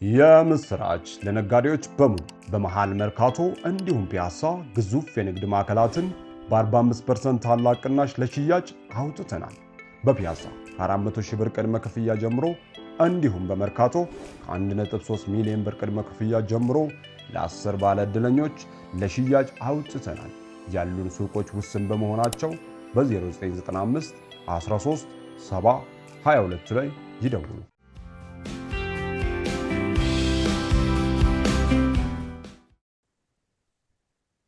የምስራች ለነጋዴዎች በሙሉ በመሃል መርካቶ እንዲሁም ፒያሳ ግዙፍ የንግድ ማዕከላትን በ45% ታላቅ ቅናሽ ለሽያጭ አውጥተናል። በፒያሳ ከ400,000 ብር ቅድመ ክፍያ ጀምሮ እንዲሁም በመርካቶ ከ1.3 ሚሊዮን ብር ቅድመ ክፍያ ጀምሮ ለ10 ባለ ዕድለኞች ለሽያጭ አውጥተናል። ያሉን ሱቆች ውስን በመሆናቸው በ0995 13 70 22 ላይ ይደውሉ።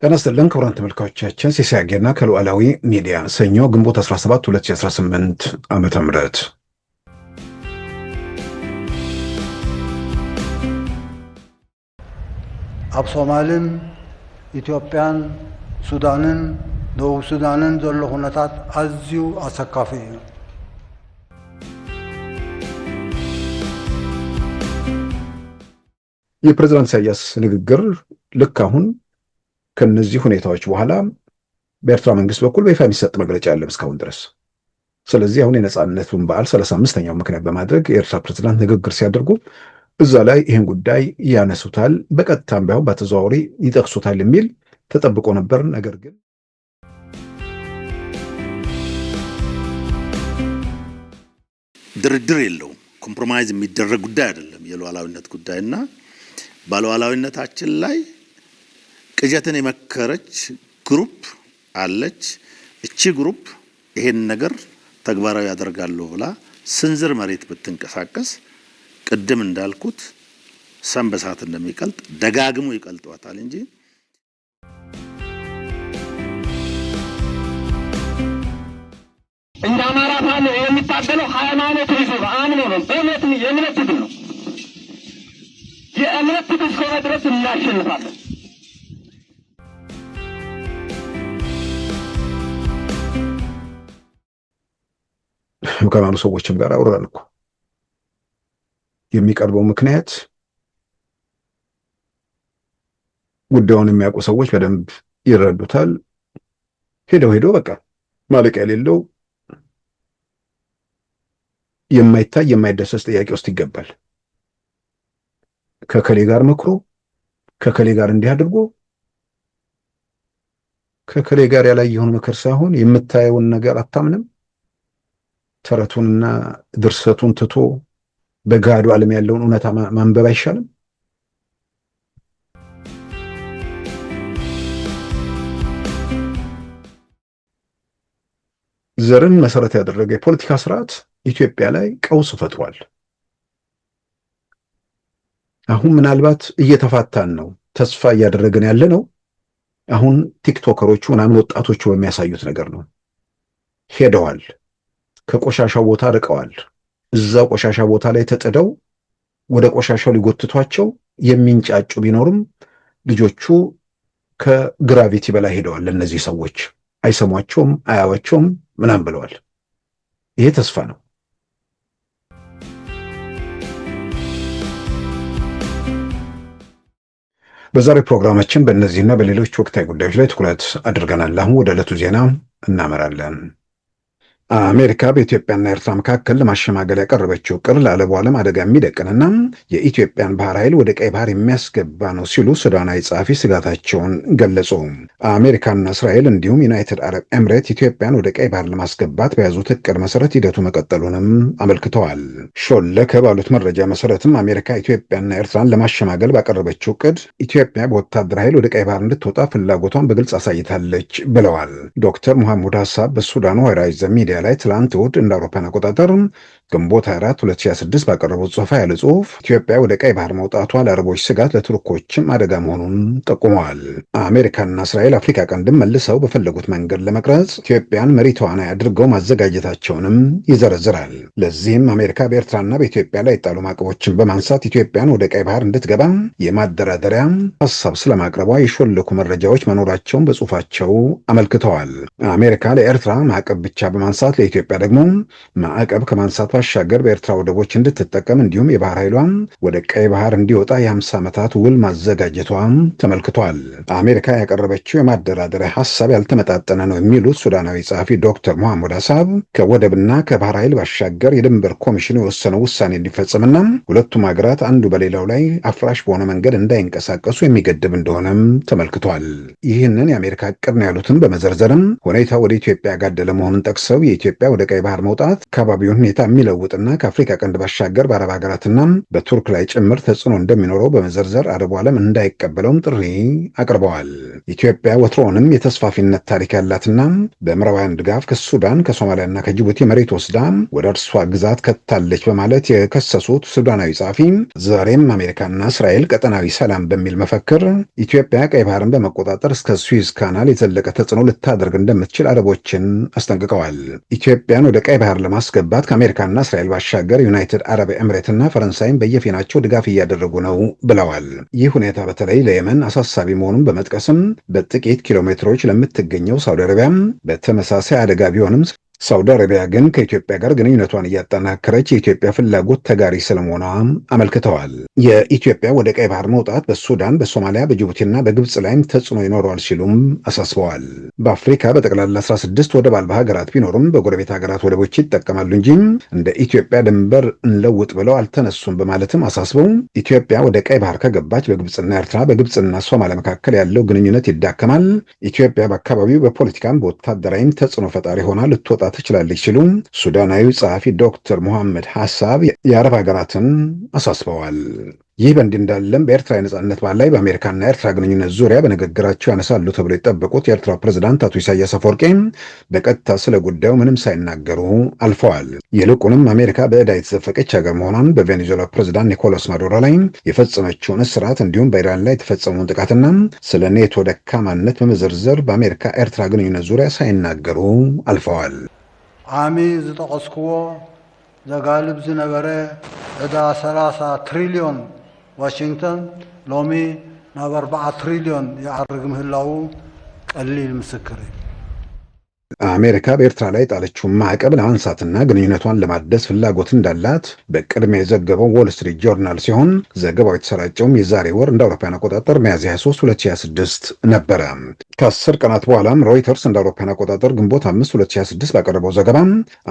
ጤና ይስጥልን ክቡራን ተመልካቾቻችን፣ ሲሳይ አጌና ከሉዓላዊ ሚዲያ ሰኞ ግንቦት 17 2018 ዓመተ ምህረት ኣብ ሶማልን ኢትዮጵያን ሱዳንን ደቡብ ሱዳንን ዘሎ ኩነታት ኣዝዩ ኣሰካፊ እዩ። የፕሬዝዳንት ኢሳያስ ንግግር ልክ አሁን ከነዚህ ሁኔታዎች በኋላ በኤርትራ መንግስት በኩል በይፋ የሚሰጥ መግለጫ የለም እስካሁን ድረስ። ስለዚህ አሁን የነጻነቱን በዓል 35ኛው ምክንያት በማድረግ የኤርትራ ፕሬዝዳንት ንግግር ሲያደርጉ እዛ ላይ ይህን ጉዳይ ያነሱታል፣ በቀጥታም ባይሆን በተዘዋዋሪ ይጠቅሱታል የሚል ተጠብቆ ነበር። ነገር ግን ድርድር የለውም። ኮምፕሮማይዝ የሚደረግ ጉዳይ አይደለም የሉዓላዊነት ጉዳይና ባሉዓላዊነታችን ላይ ቅጀትን የመከረች ግሩፕ አለች። እቺ ግሩፕ ይሄን ነገር ተግባራዊ ያደርጋለሁ ብላ ስንዝር መሬት ብትንቀሳቀስ ቅድም እንዳልኩት ሰም በሳት እንደሚቀልጥ ደጋግሞ ይቀልጧታል እንጂ እንደ አማራ ፋኖ የሚታገለው ሃይማኖት ይዞ አምኖ ነው። በእምነት የእምነት ትግል ነው። የእምነት ትግል እስከሆነ ድረስ እናሸንፋለን። ከማኑ ሰዎችም ጋር አውራን እኮ የሚቀርበው ምክንያት ጉዳዩን የሚያውቁ ሰዎች በደንብ ይረዱታል። ሄደው በቃ ማለቂያ የሌለው የማይታይ የማይደሰስ ጥያቄ ውስጥ ይገባል። ከከሌ ጋር መክሮ ከከሌ ጋር እንዲህ አድርጎ ከከሌ ጋር ያላየውን ምክር ሳይሆን የምታየውን ነገር አታምንም። ተረቱንና ድርሰቱን ትቶ በጋዱ ዓለም ያለውን እውነታ ማንበብ አይሻልም? ዘርን መሰረት ያደረገ የፖለቲካ ስርዓት ኢትዮጵያ ላይ ቀውስ ፈጥሯል። አሁን ምናልባት እየተፋታን ነው፣ ተስፋ እያደረግን ያለ ነው። አሁን ቲክቶከሮቹ ምናምን ወጣቶቹ በሚያሳዩት ነገር ነው። ሄደዋል፣ ከቆሻሻው ቦታ ርቀዋል። እዛው ቆሻሻ ቦታ ላይ ተጥደው ወደ ቆሻሻው ሊጎትቷቸው የሚንጫጩ ቢኖርም ልጆቹ ከግራቪቲ በላይ ሄደዋል። እነዚህ ሰዎች አይሰሟቸውም፣ አያዋቸውም ምናምን ብለዋል። ይሄ ተስፋ ነው። በዛሬው ፕሮግራማችን በእነዚህና በሌሎች ወቅታዊ ጉዳዮች ላይ ትኩረት አድርገናል። አሁን ወደ ዕለቱ ዜና እናመራለን። አሜሪካ በኢትዮጵያና ኤርትራ መካከል ለማሸማገል ያቀረበችው ዕቅድ ለዓለሙ ዓለም አደጋ የሚደቅንና የኢትዮጵያን ባህር ኃይል ወደ ቀይ ባህር የሚያስገባ ነው ሲሉ ሱዳናዊ ጸሐፊ ስጋታቸውን ገለጹ። አሜሪካና እስራኤል እንዲሁም ዩናይትድ አረብ ኤምሬት ኢትዮጵያን ወደ ቀይ ባህር ለማስገባት በያዙት ዕቅድ መሰረት ሂደቱ መቀጠሉንም አመልክተዋል። ሾለከ ባሉት መረጃ መሰረትም አሜሪካ ኢትዮጵያና ኤርትራን ለማሸማገል ባቀረበችው ዕቅድ ኢትዮጵያ በወታደር ኃይል ወደ ቀይ ባህር እንድትወጣ ፍላጎቷን በግልጽ አሳይታለች ብለዋል። ዶክተር ሙሐሙድ ሀሳብ በሱዳኑ ዋይራይዝ ሚዲያ ላይ ትላንት እሑድ እንደ አውሮፓውያን አቆጣጠር ግንቦት 4 2026 ባቀረቡት ጽሑፍ ያለ ጽሑፍ ኢትዮጵያ ወደ ቀይ ባህር መውጣቷ ለአረቦች ስጋት፣ ለቱርኮችም አደጋ መሆኑን ጠቁመዋል። አሜሪካና እስራኤል አፍሪካ ቀንድን መልሰው በፈለጉት መንገድ ለመቅረጽ ኢትዮጵያን መሪ ተዋናይ አድርገው ማዘጋጀታቸውንም ይዘረዝራል። ለዚህም አሜሪካ በኤርትራና በኢትዮጵያ ላይ የጣሉ ማዕቀቦችን በማንሳት ኢትዮጵያን ወደ ቀይ ባህር እንድትገባ የማደራደሪያ ሀሳብ ስለማቅረቧ የሾለኩ መረጃዎች መኖራቸውን በጽሑፋቸው አመልክተዋል። አሜሪካ ለኤርትራ ማዕቀብ ብቻ በማንሳት ለኢትዮጵያ ደግሞ ማዕቀብ ከማንሳት ባሻገር በኤርትራ ወደቦች እንድትጠቀም እንዲሁም የባህር ኃይሏ ወደ ቀይ ባህር እንዲወጣ የ50 ዓመታት ውል ማዘጋጀቷ ተመልክቷል። አሜሪካ ያቀረበችው የማደራደሪያ ሀሳብ ያልተመጣጠነ ነው የሚሉት ሱዳናዊ ጸሐፊ ዶክተር መሐመድ ሀሳብ ከወደብና ከባህር ኃይል ባሻገር የድንበር ኮሚሽኑ የወሰነው ውሳኔ እንዲፈጸምና ሁለቱም ሀገራት አንዱ በሌላው ላይ አፍራሽ በሆነ መንገድ እንዳይንቀሳቀሱ የሚገድብ እንደሆነም ተመልክቷል። ይህንን የአሜሪካ እቅድ ነው ያሉትን በመዘርዘርም ሁኔታ ወደ ኢትዮጵያ ያጋደለ መሆኑን ጠቅሰው የኢትዮጵያ ወደ ቀይ ባህር መውጣት አካባቢውን ሁኔታ የሚለውጥና ከአፍሪካ ቀንድ ባሻገር በአረብ ሀገራትና በቱርክ ላይ ጭምር ተጽዕኖ እንደሚኖረው በመዘርዘር አረቡ ዓለም እንዳይቀበለውም ጥሪ አቅርበዋል። ኢትዮጵያ ወትሮውንም የተስፋፊነት ታሪክ ያላትና በምዕራባውያን ድጋፍ ከሱዳን ከሶማሊያና ከጅቡቲ መሬት ወስዳ ወደ እርሷ ግዛት ከታለች በማለት የከሰሱት ሱዳናዊ ጸሐፊ ዛሬም አሜሪካና እስራኤል ቀጠናዊ ሰላም በሚል መፈክር ኢትዮጵያ ቀይ ባህርን በመቆጣጠር እስከ ስዊዝ ካናል የዘለቀ ተጽዕኖ ልታደርግ እንደምትችል አረቦችን አስጠንቅቀዋል። ኢትዮጵያን ወደ ቀይ ባህር ለማስገባት ከአሜሪካና እስራኤል ባሻገር ዩናይትድ አረብ ኤምሬትና ፈረንሳይም በየፊናቸው ድጋፍ እያደረጉ ነው ብለዋል። ይህ ሁኔታ በተለይ ለየመን አሳሳቢ መሆኑን በመጥቀስም በጥቂት ኪሎ ሜትሮች ለምትገኘው ሳውዲ አረቢያም በተመሳሳይ አደጋ ቢሆንም ሳውዲ አረቢያ ግን ከኢትዮጵያ ጋር ግንኙነቷን እያጠናከረች የኢትዮጵያ ፍላጎት ተጋሪ ስለመሆኗ አመልክተዋል። የኢትዮጵያ ወደ ቀይ ባህር መውጣት በሱዳን፣ በሶማሊያ፣ በጅቡቲና በግብፅ ላይም ተጽዕኖ ይኖረዋል ሲሉም አሳስበዋል። በአፍሪካ በጠቅላላ 16 ወደብ አልባ ሀገራት ቢኖሩም በጎረቤት ሀገራት ወደቦች ይጠቀማሉ እንጂ እንደ ኢትዮጵያ ድንበር እንለውጥ ብለው አልተነሱም በማለትም አሳስበው ኢትዮጵያ ወደ ቀይ ባህር ከገባች በግብፅና ኤርትራ፣ በግብፅና ሶማሊያ መካከል ያለው ግንኙነት ይዳከማል። ኢትዮጵያ በአካባቢው በፖለቲካም በወታደራዊም ተጽዕኖ ፈጣሪ ሆና ልትወጣ ትችላለች ሲሉ ሱዳናዊ ጸሐፊ ዶክተር መሐመድ ሀሳብ የአረብ ሀገራትን አሳስበዋል። ይህ በእንዲህ እንዳለም በኤርትራ የነጻነት በዓል ላይ በአሜሪካና ኤርትራ ግንኙነት ዙሪያ በንግግራቸው ያነሳሉ ተብሎ የጠበቁት የኤርትራው ፕሬዝዳንት አቶ ኢሳያስ አፈወርቂ በቀጥታ ስለ ጉዳዩ ምንም ሳይናገሩ አልፈዋል። ይልቁንም አሜሪካ በዕዳ የተዘፈቀች ሀገር መሆኗን በቬኔዙዌላ ፕሬዝዳንት ኒኮላስ ማዱሮ ላይ የፈጸመችውን እስራት እንዲሁም በኢራን ላይ የተፈጸመውን ጥቃትና ስለ ኔቶ ደካማነት በመዘርዘር በአሜሪካ ኤርትራ ግንኙነት ዙሪያ ሳይናገሩ አልፈዋል። ዓሚ ዝጠቀስክዎ ዘጋልብ ዝነበረ ዕዳ 30 ትሪልዮን ዋሽንግተን ሎሚ ናብ 4 ትሪልዮን ይዓርግ ምህላው ቀሊል ምስክር እዩ። አሜሪካ በኤርትራ ላይ ጣለችውን ማዕቀብ ለማንሳትና ግንኙነቷን ለማደስ ፍላጎት እንዳላት በቅድሚያ የዘገበው ዎል ስትሪት ጆርናል ሲሆን ዘገባው የተሰራጨውም የዛሬ ወር እንደ አውሮፓውያን አቆጣጠር ሚያዝያ 23 2026 ነበረ። ከ10 ቀናት በኋላም ሮይተርስ እንደ አውሮፓውያን አቆጣጠር ግንቦት 5 2026 ባቀረበው ዘገባ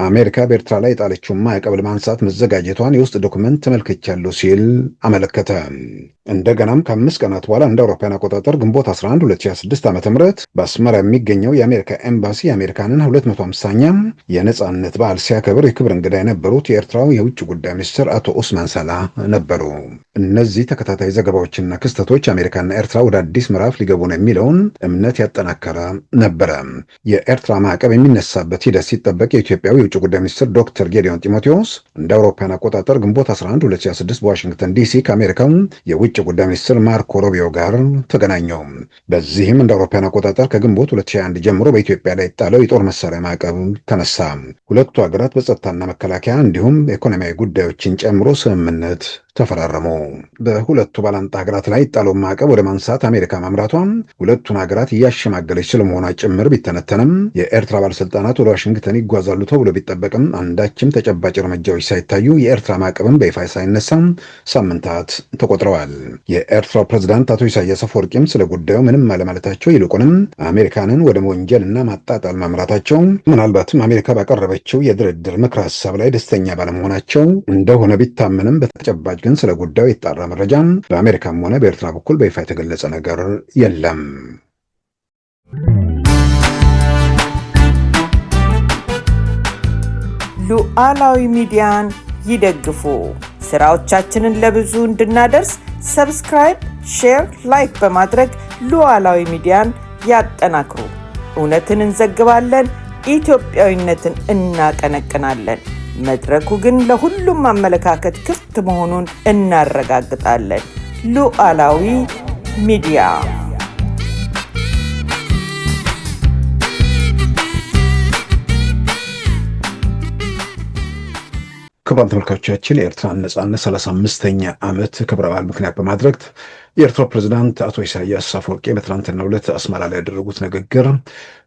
አሜሪካ በኤርትራ ላይ ጣለችውን ማዕቀብ ለማንሳት መዘጋጀቷን የውስጥ ዶክመንት ተመልክቻለሁ ሲል አመለከተ። እንደገናም ከ5 ቀናት በኋላ እንደ አውሮፓውያን አቆጣጠር ግንቦት 11 2026 ዓ.ም በአስመራ የሚገኘው የአሜሪካ ኤምባሲ የአሜሪካንን 250ኛ የነጻነት በዓል ሲያከብር የክብር እንግዳ የነበሩት የኤርትራው የውጭ ጉዳይ ሚኒስትር አቶ ኡስማን ሳላህ ነበሩ። እነዚህ ተከታታይ ዘገባዎችና ክስተቶች አሜሪካና ኤርትራ ወደ አዲስ ምዕራፍ ሊገቡ ነው የሚለውን እምነት ያጠናከረ ነበረ። የኤርትራ ማዕቀብ የሚነሳበት ሂደት ሲጠበቅ የኢትዮጵያው የውጭ ጉዳይ ሚኒስትር ዶክተር ጌዲዮን ጢሞቴዎስ እንደ አውሮፓውያን አቆጣጠር ግንቦት 11 2026 በዋሽንግተን ዲሲ ከአሜሪካው የውጭ ጉዳይ ሚኒስትር ማርኮ ሮቢዮ ጋር ተገናኘው። በዚህም እንደ አውሮፓውያን አቆጣጠር ከግንቦት 2021 ጀምሮ በኢትዮጵያ ላይ የጣለው የጦር መሳሪያ ማዕቀብ ተነሳ። ሁለቱ ሀገራት በጸጥታና መከላከያ እንዲሁም ኢኮኖሚያዊ ጉዳዮችን ጨምሮ ስምምነት ተፈራረሙ። በሁለቱ ባላንጣ ሀገራት ላይ የጣለውን ማዕቀብ ወደ ማንሳት አሜሪካ ማምራቷ ሁለቱን ሀገራት እያሸማገለች ስለመሆኗ ጭምር ቢተነተንም የኤርትራ ባለስልጣናት ወደ ዋሽንግተን ይጓዛሉ ተብሎ ቢጠበቅም አንዳችም ተጨባጭ እርምጃዎች ሳይታዩ የኤርትራ ማዕቀብን በይፋ ሳይነሳ ሳምንታት ተቆጥረዋል። የኤርትራው ፕሬዝዳንት አቶ ኢሳያስ አፈወርቂም ስለ ጉዳዩ ምንም አለማለታቸው ይልቁንም አሜሪካንን ወደ ወንጀልና ማጣጣል ማምራታቸው ምናልባትም አሜሪካ ባቀረበችው የድርድር ምክረ ሀሳብ ላይ ደስተኛ ባለመሆናቸው እንደሆነ ቢታመንም በተጨባጭ ግን ስለ ጉዳዩ የጣራ መረጃ በአሜሪካም ሆነ በኤርትራ በኩል በይፋ የተገለጸ ነገር የለም። ሉዓላዊ ሚዲያን ይደግፉ። ስራዎቻችንን ለብዙ እንድናደርስ ሰብስክራይብ፣ ሼር፣ ላይክ በማድረግ ሉዓላዊ ሚዲያን ያጠናክሩ። እውነትን እንዘግባለን፣ ኢትዮጵያዊነትን እናቀነቅናለን። መድረኩ ግን ለሁሉም አመለካከት ክፍት መሆኑን እናረጋግጣለን። ሉዓላዊ ሚዲያ ክቡራን ተመልካቾቻችን የኤርትራን ነጻነት 35ኛ ዓመት ክብረ በዓል ምክንያት በማድረግ የኤርትራው ፕሬዝዳንት አቶ ኢሳያስ አፈወርቂ በትናንትናው ዕለት አስመራ ላይ ያደረጉት ንግግር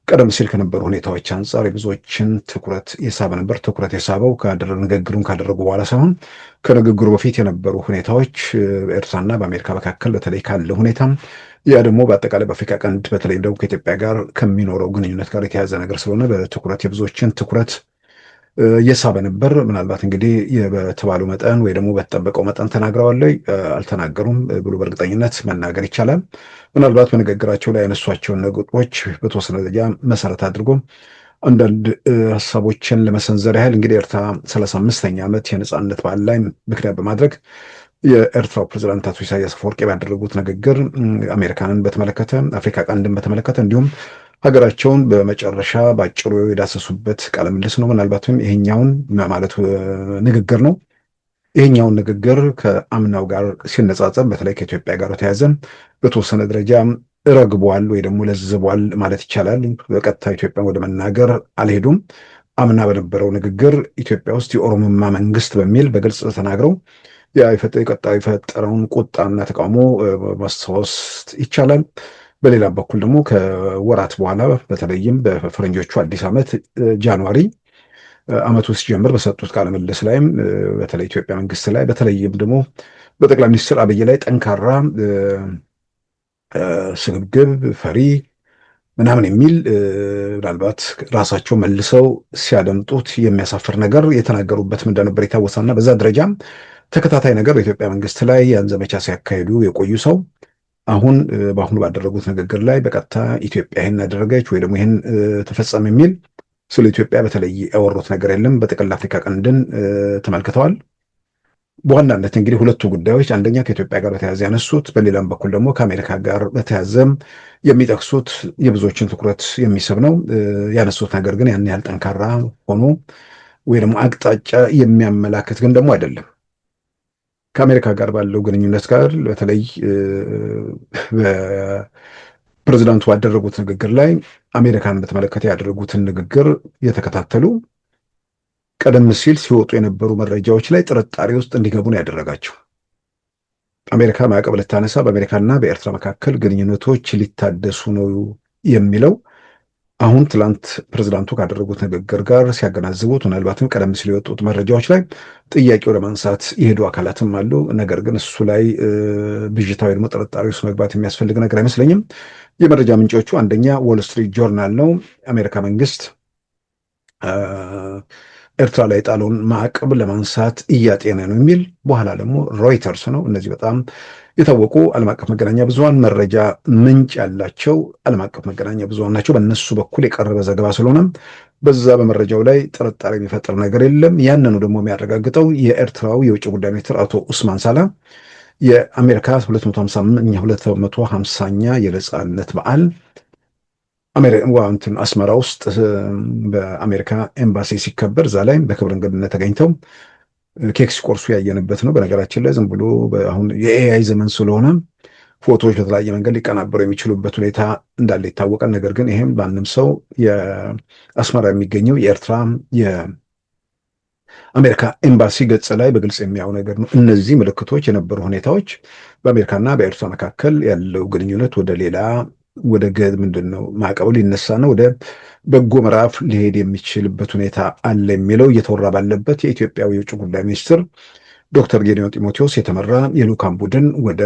ቀደም ሲል ከነበሩ ሁኔታዎች አንጻር የብዙዎችን ትኩረት የሳበ ነበር። ትኩረት የሳበው ንግግሩን ካደረጉ በኋላ ሳይሆን ከንግግሩ በፊት የነበሩ ሁኔታዎች በኤርትራና በአሜሪካ መካከል በተለይ ካለ ሁኔታ ያ ደግሞ በአጠቃላይ በአፍሪካ ቀንድ በተለይም ደግሞ ከኢትዮጵያ ጋር ከሚኖረው ግንኙነት ጋር የተያያዘ ነገር ስለሆነ በትኩረት የብዙዎችን ትኩረት የሳበ ነበር። ምናልባት እንግዲህ በተባለው መጠን ወይ ደግሞ በተጠበቀው መጠን ተናግረዋል አልተናገሩም ብሎ በእርግጠኝነት መናገር ይቻላል። ምናልባት በንግግራቸው ላይ ያነሷቸውን ነጥቦች በተወሰነ ደረጃ መሰረት አድርጎ አንዳንድ ሀሳቦችን ለመሰንዘር ያህል እንግዲህ ኤርትራ 35ኛ ዓመት የነጻነት በዓል ላይ ምክንያት በማድረግ የኤርትራው ፕሬዝዳንት አቶ ኢሳያስ አፈወርቂ ባደረጉት ንግግር አሜሪካንን በተመለከተ አፍሪካ ቀንድን በተመለከተ እንዲሁም ሀገራቸውን በመጨረሻ ባጭሩ የዳሰሱበት ቃለ ምልልስ ነው። ምናልባትም ይሄኛውን ማለት ንግግር ነው። ይሄኛውን ንግግር ከአምናው ጋር ሲነጻጸር በተለይ ከኢትዮጵያ ጋር ተያያዘ በተወሰነ ደረጃ ረግቧል ወይ ደግሞ ለዝቧል ማለት ይቻላል። በቀጥታ ኢትዮጵያን ወደ መናገር አልሄዱም። አምና በነበረው ንግግር ኢትዮጵያ ውስጥ የኦሮሞማ መንግስት በሚል በግልጽ ተናግረው ቀጣዩ የፈጠረውን ቁጣና ተቃውሞ ማስታወስ ይቻላል። በሌላ በኩል ደግሞ ከወራት በኋላ በተለይም በፈረንጆቹ አዲስ ዓመት ጃንዋሪ ዓመቱ ሲጀምር በሰጡት ቃለ ምልልስ ላይም በተለይ ኢትዮጵያ መንግስት ላይ በተለይም ደግሞ በጠቅላይ ሚኒስትር አብይ ላይ ጠንካራ ስግብግብ ፈሪ ምናምን የሚል ምናልባት ራሳቸው መልሰው ሲያደምጡት የሚያሳፍር ነገር የተናገሩበትም እንደነበር ይታወሳልና በዛ ደረጃም ተከታታይ ነገር በኢትዮጵያ መንግስት ላይ ያን ዘመቻ ሲያካሂዱ የቆዩ ሰው አሁን በአሁኑ ባደረጉት ንግግር ላይ በቀጥታ ኢትዮጵያ ይህን አደረገች ወይ ደግሞ ይህን ተፈጸመ የሚል ስለ ኢትዮጵያ በተለይ ያወሩት ነገር የለም። በጥቅል አፍሪካ ቀንድን ተመልክተዋል። በዋናነት እንግዲህ ሁለቱ ጉዳዮች አንደኛ ከኢትዮጵያ ጋር በተያያዘ ያነሱት፣ በሌላም በኩል ደግሞ ከአሜሪካ ጋር በተያያዘም የሚጠቅሱት የብዙዎችን ትኩረት የሚስብ ነው። ያነሱት ነገር ግን ያን ያህል ጠንካራ ሆኖ ወይ ደግሞ አቅጣጫ የሚያመላክት ግን ደግሞ አይደለም። ከአሜሪካ ጋር ባለው ግንኙነት ጋር በተለይ ፕሬዝዳንቱ ባደረጉት ንግግር ላይ አሜሪካን በተመለከተ ያደረጉትን ንግግር የተከታተሉ ቀደም ሲል ሲወጡ የነበሩ መረጃዎች ላይ ጥርጣሬ ውስጥ እንዲገቡ ነው ያደረጋቸው። አሜሪካ ማዕቀብ ልታነሳ በአሜሪካና በኤርትራ መካከል ግንኙነቶች ሊታደሱ ነው የሚለው አሁን ትላንት ፕሬዝዳንቱ ካደረጉት ንግግር ጋር ሲያገናዝቡት ምናልባትም ቀደም ሲል የወጡት መረጃዎች ላይ ጥያቄው ለማንሳት የሄዱ አካላትም አሉ። ነገር ግን እሱ ላይ ብዥታ ወይ ደግሞ ጥርጣሬ ውስጥ መግባት የሚያስፈልግ ነገር አይመስለኝም። የመረጃ ምንጮቹ አንደኛ ዎል ስትሪት ጆርናል ነው። አሜሪካ መንግስት ኤርትራ ላይ ጣለውን ማዕቀብ ለማንሳት እያጤነ ነው የሚል፣ በኋላ ደግሞ ሮይተርስ ነው። እነዚህ በጣም የታወቁ ዓለም አቀፍ መገናኛ ብዙሃን መረጃ ምንጭ ያላቸው ዓለም አቀፍ መገናኛ ብዙሃን ናቸው። በእነሱ በኩል የቀረበ ዘገባ ስለሆነ በዛ በመረጃው ላይ ጥርጣሬ የሚፈጥር ነገር የለም። ያንኑ ደግሞ የሚያረጋግጠው የኤርትራው የውጭ ጉዳይ ሚኒስትር አቶ ኡስማን ሳላ የአሜሪካ 250ኛ የነጻነት በዓል አስመራ ውስጥ በአሜሪካ ኤምባሲ ሲከበር እዛ ላይ በክብር እንግድነት ተገኝተው ኬክ ሲቆርሱ ያየንበት ነው። በነገራችን ላይ ዝም ብሎ አሁን የኤአይ ዘመን ስለሆነ ፎቶዎች በተለያየ መንገድ ሊቀናበሩ የሚችሉበት ሁኔታ እንዳለ ይታወቃል። ነገር ግን ይሄም ማንም ሰው የአስመራ የሚገኘው የኤርትራ የአሜሪካ ኤምባሲ ገጽ ላይ በግልጽ የሚያው ነገር ነው። እነዚህ ምልክቶች የነበሩ ሁኔታዎች በአሜሪካና በኤርትራ መካከል ያለው ግንኙነት ወደ ሌላ ምንድን ነው ማዕቀቡ ሊነሳና ወደ በጎ ምዕራፍ ሊሄድ የሚችልበት ሁኔታ አለ የሚለው እየተወራ ባለበት የኢትዮጵያው የውጭ ጉዳይ ሚኒስትር ዶክተር ጌዲዮን ጢሞቴዎስ የተመራ የልዑካን ቡድን ወደ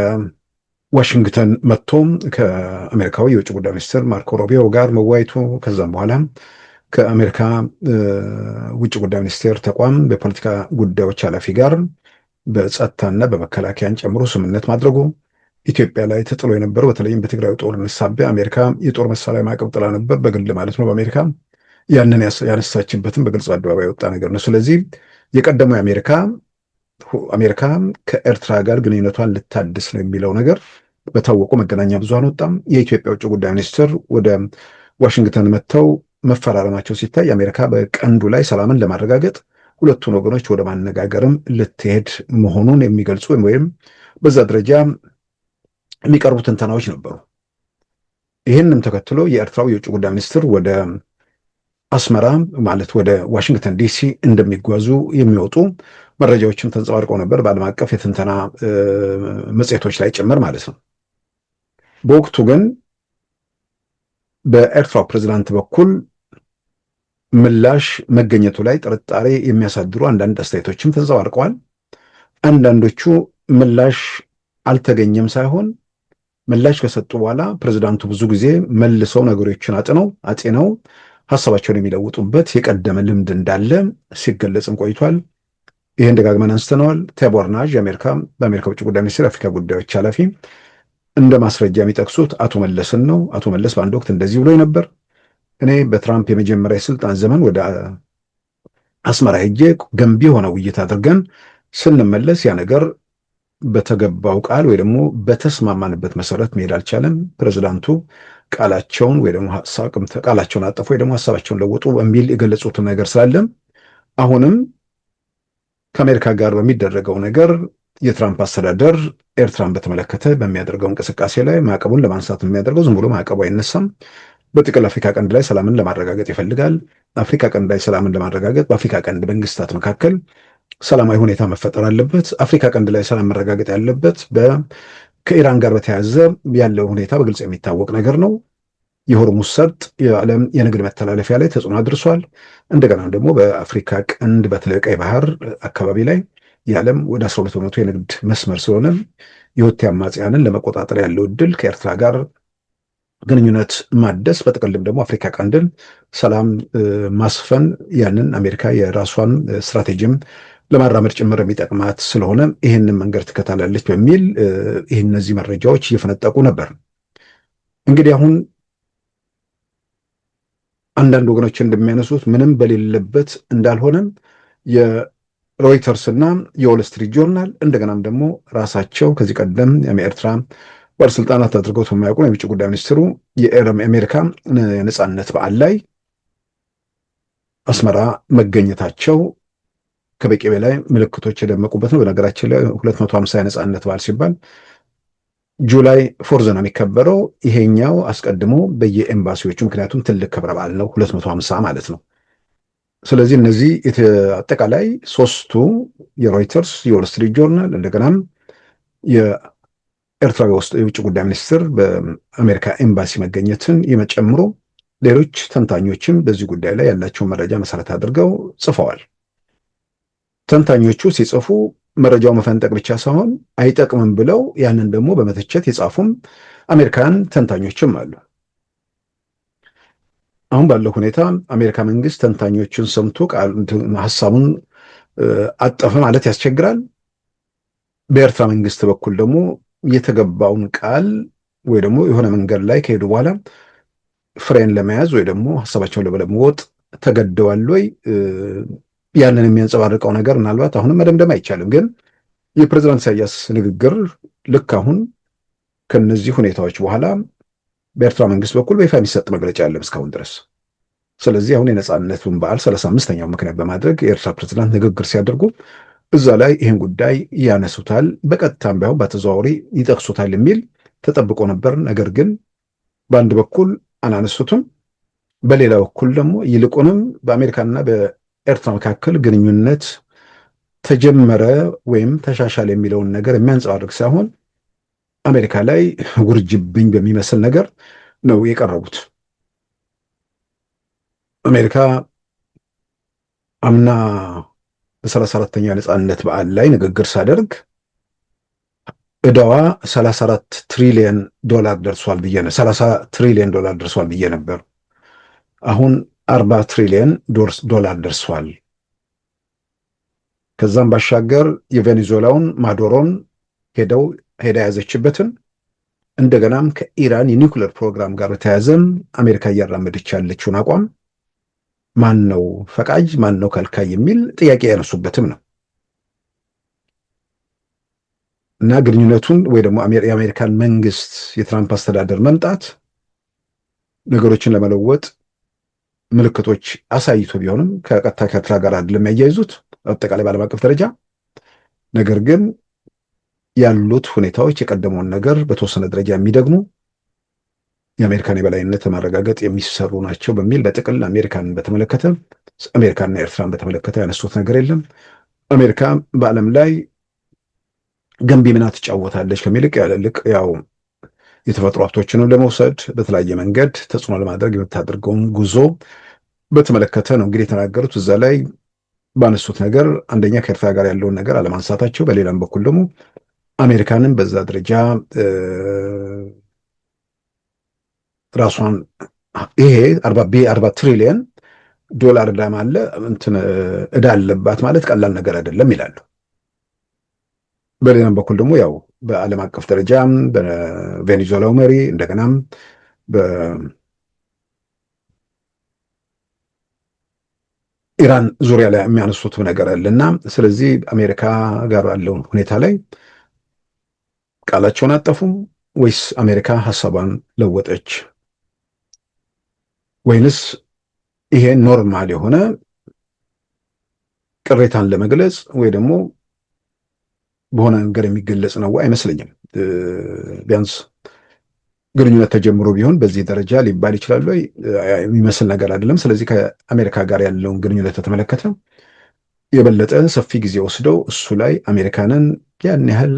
ዋሽንግተን መጥቶ ከአሜሪካዊ የውጭ ጉዳይ ሚኒስትር ማርኮ ሩቢዮ ጋር መወያየቱ ከዛም በኋላ ከአሜሪካ ውጭ ጉዳይ ሚኒስቴር ተቋም በፖለቲካ ጉዳዮች ኃላፊ ጋር በጸጥታና በመከላከያን ጨምሮ ስምምነት ማድረጉ ኢትዮጵያ ላይ ተጥሎ የነበረው በተለይም በትግራይ ጦርነት ሳቢያ አሜሪካ የጦር መሳሪያ ማዕቀብ ጥላ ነበር፣ በግል ማለት ነው በአሜሪካ ያንን ያነሳችበትን በግልጽ አደባባይ የወጣ ነገር ነው። ስለዚህ የቀደመው አሜሪካ ከኤርትራ ጋር ግንኙነቷን ልታድስ ነው የሚለው ነገር በታወቁ መገናኛ ብዙሃን ወጣም። የኢትዮጵያ ውጭ ጉዳይ ሚኒስትር ወደ ዋሽንግተን መጥተው መፈራረማቸው ሲታይ አሜሪካ በቀንዱ ላይ ሰላምን ለማረጋገጥ ሁለቱን ወገኖች ወደ ማነጋገርም ልትሄድ መሆኑን የሚገልጹ ወይም በዛ ደረጃ የሚቀርቡ ትንተናዎች ነበሩ። ይህንም ተከትሎ የኤርትራው የውጭ ጉዳይ ሚኒስትር ወደ አስመራ ማለት ወደ ዋሽንግተን ዲሲ እንደሚጓዙ የሚወጡ መረጃዎችን ተንጸባርቀው ነበር፣ በዓለም አቀፍ የትንተና መጽሔቶች ላይ ጭምር ማለት ነው። በወቅቱ ግን በኤርትራው ፕሬዝዳንት በኩል ምላሽ መገኘቱ ላይ ጥርጣሬ የሚያሳድሩ አንዳንድ አስተያየቶችም ተንጸባርቀዋል። አንዳንዶቹ ምላሽ አልተገኘም ሳይሆን ምላሽ ከሰጡ በኋላ ፕሬዝዳንቱ ብዙ ጊዜ መልሰው ነገሮችን አጤነው ሀሳባቸውን የሚለውጡበት የቀደመ ልምድ እንዳለ ሲገለጽም ቆይቷል። ይህን ደጋግመን አንስተነዋል። ቴቦር ናዥ በአሜሪካ ውጭ ጉዳይ ሚኒስቴር የአፍሪካ ጉዳዮች ኃላፊ እንደ ማስረጃ የሚጠቅሱት አቶ መለስን ነው። አቶ መለስ በአንድ ወቅት እንደዚህ ብሎ ነበር። እኔ በትራምፕ የመጀመሪያ የስልጣን ዘመን ወደ አስመራ ሄጄ ገንቢ የሆነ ውይይት አድርገን ስንመለስ ያ ነገር በተገባው ቃል ወይ ደግሞ በተስማማንበት መሰረት መሄድ አልቻለም። ፕሬዝዳንቱ ቃላቸውን ወይ ደግሞ ቃላቸውን አጠፉ ወይ ደግሞ ሀሳባቸውን ለወጡ በሚል የገለጹትን ነገር ስላለም አሁንም ከአሜሪካ ጋር በሚደረገው ነገር የትራምፕ አስተዳደር ኤርትራን በተመለከተ በሚያደርገው እንቅስቃሴ ላይ ማዕቀቡን ለማንሳት የሚያደርገው ዝም ብሎ ማዕቀቡ አይነሳም። በጥቅል አፍሪካ ቀንድ ላይ ሰላምን ለማረጋገጥ ይፈልጋል። አፍሪካ ቀንድ ላይ ሰላምን ለማረጋገጥ በአፍሪካ ቀንድ መንግስታት መካከል ሰላማዊ ሁኔታ መፈጠር አለበት። አፍሪካ ቀንድ ላይ ሰላም መረጋገጥ ያለበት ከኢራን ጋር በተያያዘ ያለው ሁኔታ በግልጽ የሚታወቅ ነገር ነው። የሆርሙዝ ሰርጥ የዓለም የንግድ መተላለፊያ ላይ ተጽዕኖ አድርሷል። እንደገና ደግሞ በአፍሪካ ቀንድ በተለይ ቀይ ባህር አካባቢ ላይ የዓለም ወደ 12 በመቶ የንግድ መስመር ስለሆነ የሁቲ አማጽያንን ለመቆጣጠር ያለው እድል ከኤርትራ ጋር ግንኙነት ማደስ፣ በጥቅልም ደግሞ አፍሪካ ቀንድን ሰላም ማስፈን ያንን አሜሪካ የራሷን ስትራቴጂም ለማራመድ ጭምር የሚጠቅማት ስለሆነ ይህንን መንገድ ትከተላለች በሚል እነዚህ መረጃዎች እየፈነጠቁ ነበር። እንግዲህ አሁን አንዳንድ ወገኖች እንደሚያነሱት ምንም በሌለበት እንዳልሆነም የሮይተርስ እና የዎል ስትሪት ጆርናል እንደገናም ደግሞ ራሳቸው ከዚህ ቀደም የኤርትራ ባለስልጣናት አድርገው የማያውቁ የውጭ ጉዳይ ሚኒስትሩ የአሜሪካ የነጻነት በዓል ላይ አስመራ መገኘታቸው ከበቂ በላይ ምልክቶች የደመቁበት ነው። በነገራችን ላይ 250 የነጻነት በዓል ሲባል ጁላይ 4 ነው የሚከበረው። ይሄኛው አስቀድሞ በየኤምባሲዎቹ ምክንያቱም ትልቅ ክብረ በዓል ነው 250 ማለት ነው። ስለዚህ እነዚህ አጠቃላይ ሶስቱ የሮይተርስ፣ የዎል ስትሪት ጆርናል እንደገናም የኤርትራ የውጭ ጉዳይ ሚኒስትር በአሜሪካ ኤምባሲ መገኘትን የመጨምሮ ሌሎች ተንታኞችም በዚህ ጉዳይ ላይ ያላቸውን መረጃ መሰረት አድርገው ጽፈዋል። ተንታኞቹ ሲጽፉ መረጃው መፈንጠቅ ብቻ ሳይሆን አይጠቅምም ብለው ያንን ደግሞ በመተቸት የጻፉም አሜሪካን ተንታኞችም አሉ። አሁን ባለው ሁኔታ አሜሪካ መንግስት ተንታኞቹን ሰምቶ ሀሳቡን አጠፈ ማለት ያስቸግራል። በኤርትራ መንግስት በኩል ደግሞ የተገባውን ቃል ወይ ደግሞ የሆነ መንገድ ላይ ከሄዱ በኋላ ፍሬን ለመያዝ ወይ ደግሞ ሀሳባቸውን ለመለወጥ ተገደዋል ወይ? ያንን የሚያንጸባርቀው ነገር ምናልባት አሁንም መደምደም አይቻልም። ግን የፕሬዝዳንት ኢሳያስ ንግግር ልክ አሁን ከነዚህ ሁኔታዎች በኋላ በኤርትራ መንግስት በኩል በይፋ የሚሰጥ መግለጫ የለም እስካሁን ድረስ። ስለዚህ አሁን የነጻነቱን በዓል 35ኛው ምክንያት በማድረግ የኤርትራ ፕሬዝዳንት ንግግር ሲያደርጉ እዛ ላይ ይህን ጉዳይ ያነሱታል፣ በቀጥታም ባይሆን በተዘዋዋሪ ይጠቅሱታል የሚል ተጠብቆ ነበር። ነገር ግን በአንድ በኩል አላነሱትም፣ በሌላ በኩል ደግሞ ይልቁንም በአሜሪካና በኤርትራ መካከል ግንኙነት ተጀመረ ወይም ተሻሻለ የሚለውን ነገር የሚያንጸባርቅ ሳይሆን አሜሪካ ላይ ውርጅብኝ በሚመስል ነገር ነው የቀረቡት። አሜሪካ አምና በ34ኛው የነጻነት በዓል ላይ ንግግር ሳደርግ ዕዳዋ 34 ትሪሊየን ዶላር ደርሷል ብዬ ነው 30 ትሪሊየን ዶላር ደርሷል ብዬ ነበር። አሁን 40 ትሪሊየን ዶላር ደርሷል። ከዛም ባሻገር የቬኔዙዌላውን ማዱሮን ሄዳ ያዘችበትን እንደገናም ከኢራን የኒውክሌር ፕሮግራም ጋር በተያያዘም አሜሪካ እያራመደች ያለችውን አቋም ማን ነው ፈቃጅ ማን ነው ከልካይ የሚል ጥያቄ ያነሱበትም ነው እና ግንኙነቱን ወይ ደግሞ የአሜሪካን መንግስት የትራምፕ አስተዳደር መምጣት ነገሮችን ለመለወጥ ምልክቶች አሳይቶ ቢሆንም ከቀጥታ ከኤርትራ ጋር አይደለም ያያይዙት። አጠቃላይ በዓለም አቀፍ ደረጃ። ነገር ግን ያሉት ሁኔታዎች የቀደመውን ነገር በተወሰነ ደረጃ የሚደግሙ የአሜሪካን የበላይነት ለማረጋገጥ የሚሰሩ ናቸው በሚል በጥቅል አሜሪካንን በተመለከተ አሜሪካንና ኤርትራን በተመለከተ ያነሱት ነገር የለም። አሜሪካ በዓለም ላይ ገንቢ ሚና ትጫወታለች ከሚል ይልቅ ያው የተፈጥሮ ሀብቶችንም ለመውሰድ በተለያየ መንገድ ተጽዕኖ ለማድረግ የምታደርገውን ጉዞ በተመለከተ ነው እንግዲህ የተናገሩት። እዛ ላይ ባነሱት ነገር አንደኛ ከኤርትራ ጋር ያለውን ነገር አለማንሳታቸው፣ በሌላም በኩል ደግሞ አሜሪካንን በዛ ደረጃ ራሷን ይሄ 40 ትሪሊየን ዶላር ዕዳ አለባት ማለት ቀላል ነገር አይደለም ይላሉ። በሌላም በኩል ደግሞ ያው በዓለም አቀፍ ደረጃ በቬኔዙዌላው መሪ እንደገናም በኢራን ዙሪያ ላይ የሚያነሱት ነገር አለና ስለዚህ አሜሪካ ጋር ያለውን ሁኔታ ላይ ቃላቸውን አጠፉም ወይስ አሜሪካ ሀሳቧን ለወጠች ወይንስ ይሄ ኖርማል የሆነ ቅሬታን ለመግለጽ ወይ ደግሞ በሆነ ነገር የሚገለጽ ነው አይመስለኝም። ቢያንስ ግንኙነት ተጀምሮ ቢሆን በዚህ ደረጃ ሊባል ይችላል ወይ የሚመስል ነገር አይደለም። ስለዚህ ከአሜሪካ ጋር ያለውን ግንኙነት ተመለከተ የበለጠ ሰፊ ጊዜ ወስደው እሱ ላይ አሜሪካንን ያን ያህል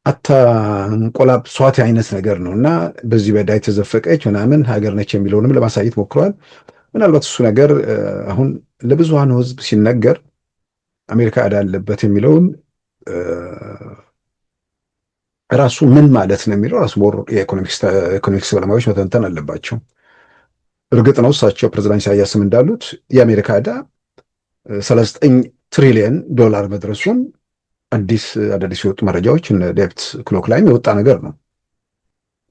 አታንቆላጵሷት አይነት ነገር ነው እና በዚህ በዕዳ የተዘፈቀች ምናምን ሀገር ነች የሚለውንም ለማሳየት ሞክረዋል። ምናልባት እሱ ነገር አሁን ለብዙሃኑ ሕዝብ ሲነገር አሜሪካ ዕዳ አለበት የሚለውን ራሱ ምን ማለት ነው የሚለው ራሱ የኢኮኖሚክስ ባለሙያዎች መተንተን አለባቸው። እርግጥ ነው እሳቸው ፕሬዚዳንት ኢሳያስም እንዳሉት የአሜሪካ ዕዳ 39 ትሪሊየን ዶላር መድረሱን አዳዲስ የወጡ መረጃዎች እነ ዴብት ክሎክ ላይም የወጣ ነገር ነው።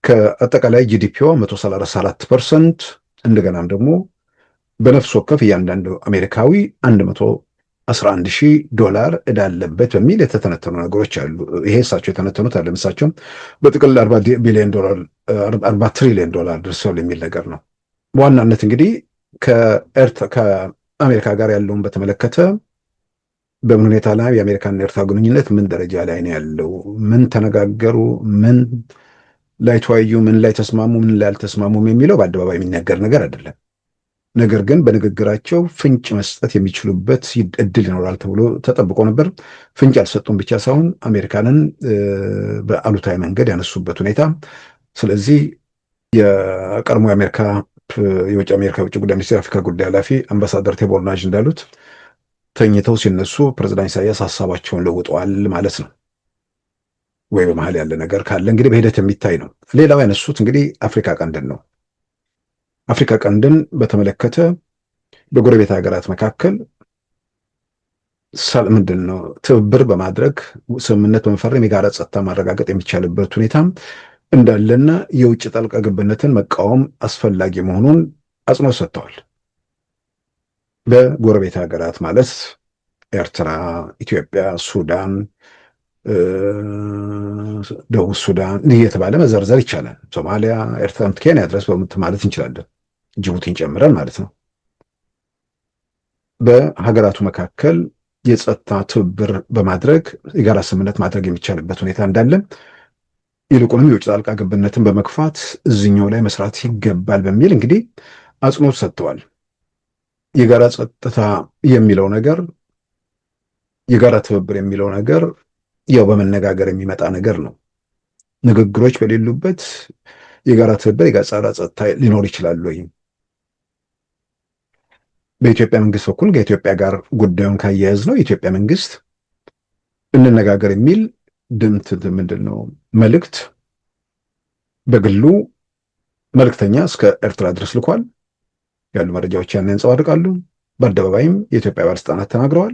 ከአጠቃላይ ጂዲፒዋ 134%፣ እንደገናም ደግሞ በነፍስ ወከፍ እያንዳንዱ አሜሪካዊ 111,000 ዶላር ዕዳ አለበት በሚል የተተነተኑ ነገሮች አሉ። ይሄ እሳቸው የተነተኑት አለ እሳቸው በጥቅል 40 ትሪሊየን ዶላር ደርሰዋል የሚል ነገር ነው። በዋናነት እንግዲህ ከአሜሪካ ጋር ያለውን በተመለከተ በምን ሁኔታ ላይ የአሜሪካና ኤርትራ ግንኙነት ምን ደረጃ ላይ ነው ያለው? ምን ተነጋገሩ? ምን ላይ ተወያዩ? ምን ላይ ተስማሙ? ምን ላይ አልተስማሙም የሚለው በአደባባይ የሚነገር ነገር አይደለም። ነገር ግን በንግግራቸው ፍንጭ መስጠት የሚችሉበት እድል ይኖራል ተብሎ ተጠብቆ ነበር። ፍንጭ አልሰጡም ብቻ ሳይሆን አሜሪካንን በአሉታዊ መንገድ ያነሱበት ሁኔታ። ስለዚህ የቀድሞ የአሜሪካ የውጭ ጉዳይ ሚኒስቴር አፍሪካ ጉዳይ ኃላፊ አምባሳደር ቴቦር ናዥ እንዳሉት ተኝተው ሲነሱ ፕሬዚዳንት ኢሳያስ ሀሳባቸውን ለውጠዋል ማለት ነው። ወይ በመሀል ያለ ነገር ካለ እንግዲህ በሂደት የሚታይ ነው። ሌላው ያነሱት እንግዲህ አፍሪካ ቀንድን ነው። አፍሪካ ቀንድን በተመለከተ በጎረቤት ሀገራት መካከል ትብብር በማድረግ ስምምነት በመፈረም የጋራ ጸጥታ ማረጋገጥ የሚቻልበት ሁኔታም እንዳለና የውጭ ጣልቃ ገብነትን መቃወም አስፈላጊ መሆኑን አጽንኦት ሰጥተዋል። በጎረቤት ሀገራት ማለት ኤርትራ፣ ኢትዮጵያ፣ ሱዳን፣ ደቡብ ሱዳን እየተባለ መዘርዘር ይቻላል። ሶማሊያ፣ ኤርትራ፣ ኬንያ ድረስ ማለት እንችላለን፣ ጅቡቲን ጨምረን ማለት ነው። በሀገራቱ መካከል የጸጥታ ትብብር በማድረግ የጋራ ስምምነት ማድረግ የሚቻልበት ሁኔታ እንዳለ፣ ይልቁንም የውጭ ጣልቃ ገብነትን በመግፋት እዚኛው ላይ መስራት ይገባል በሚል እንግዲህ አጽንኦት ሰጥተዋል። የጋራ ጸጥታ የሚለው ነገር፣ የጋራ ትብብር የሚለው ነገር ያው በመነጋገር የሚመጣ ነገር ነው። ንግግሮች በሌሉበት የጋራ ትብብር፣ የጋራ ጸጥታ ሊኖር ይችላል ወይ? በኢትዮጵያ መንግስት በኩል ከኢትዮጵያ ጋር ጉዳዩን ካያያዝ ነው የኢትዮጵያ መንግስት እንነጋገር የሚል መልእክት በግሉ መልእክተኛ እስከ ኤርትራ ድረስ ልኳል። ያሉ መረጃዎች ያን ያንጸባርቃሉ። በአደባባይም የኢትዮጵያ ባለስልጣናት ተናግረዋል።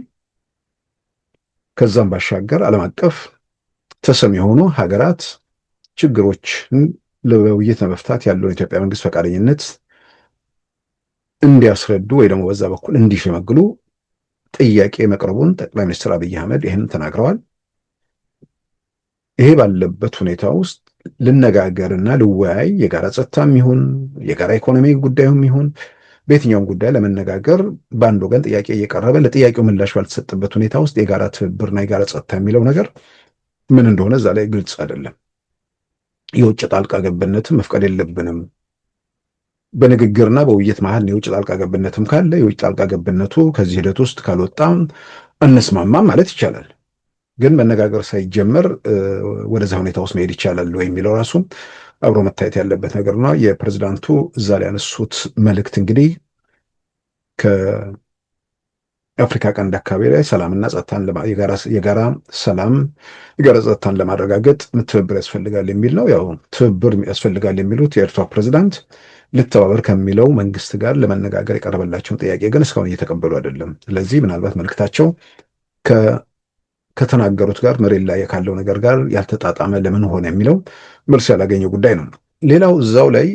ከዛም ባሻገር ዓለም አቀፍ ተሰሚ የሆኑ ሀገራት ችግሮችን ለውይይት ለመፍታት ያለውን የኢትዮጵያ መንግስት ፈቃደኝነት እንዲያስረዱ ወይ ደግሞ በዛ በኩል እንዲሸመግሉ ጥያቄ መቅረቡን ጠቅላይ ሚኒስትር አብይ አህመድ ይህን ተናግረዋል። ይሄ ባለበት ሁኔታ ውስጥ ልነጋገርና ልወያይ የጋራ ጸጥታም ይሁን የጋራ ኢኮኖሚ ጉዳዩም ይሁን በየትኛውም ጉዳይ ለመነጋገር በአንድ ወገን ጥያቄ እየቀረበ ለጥያቄው ምላሽ ባልተሰጠበት ሁኔታ ውስጥ የጋራ ትብብርና የጋራ ጸጥታ የሚለው ነገር ምን እንደሆነ እዛ ላይ ግልጽ አይደለም። የውጭ ጣልቃ ገብነትም መፍቀድ የለብንም። በንግግርና በውይይት መሀል የውጭ ጣልቃ ገብነትም ካለ የውጭ ጣልቃ ገብነቱ ከዚህ ሂደት ውስጥ ካልወጣ እንስማማም ማለት ይቻላል። ግን መነጋገር ሳይጀመር ወደዛ ሁኔታ ውስጥ መሄድ ይቻላል ወይ የሚለው ራሱ አብሮ መታየት ያለበት ነገር ነው። የፕሬዝዳንቱ እዛ ላይ ያነሱት መልእክት እንግዲህ ከአፍሪካ ቀንድ አካባቢ ላይ ሰላምና ጸጥታን የጋራ ሰላም የጋራ ጸጥታን ለማረጋገጥ ትብብር ያስፈልጋል የሚል ነው። ያው ትብብር ያስፈልጋል የሚሉት የኤርትራ ፕሬዝዳንት ልተባበር ከሚለው መንግስት ጋር ለመነጋገር የቀረበላቸውን ጥያቄ ግን እስካሁን እየተቀበሉ አይደለም። ስለዚህ ምናልባት መልእክታቸው ከተናገሩት ጋር መሬት ላይ ካለው ነገር ጋር ያልተጣጣመ ለምን ሆነ የሚለው መልስ ያላገኘው ጉዳይ ነው። ሌላው እዛው ላይ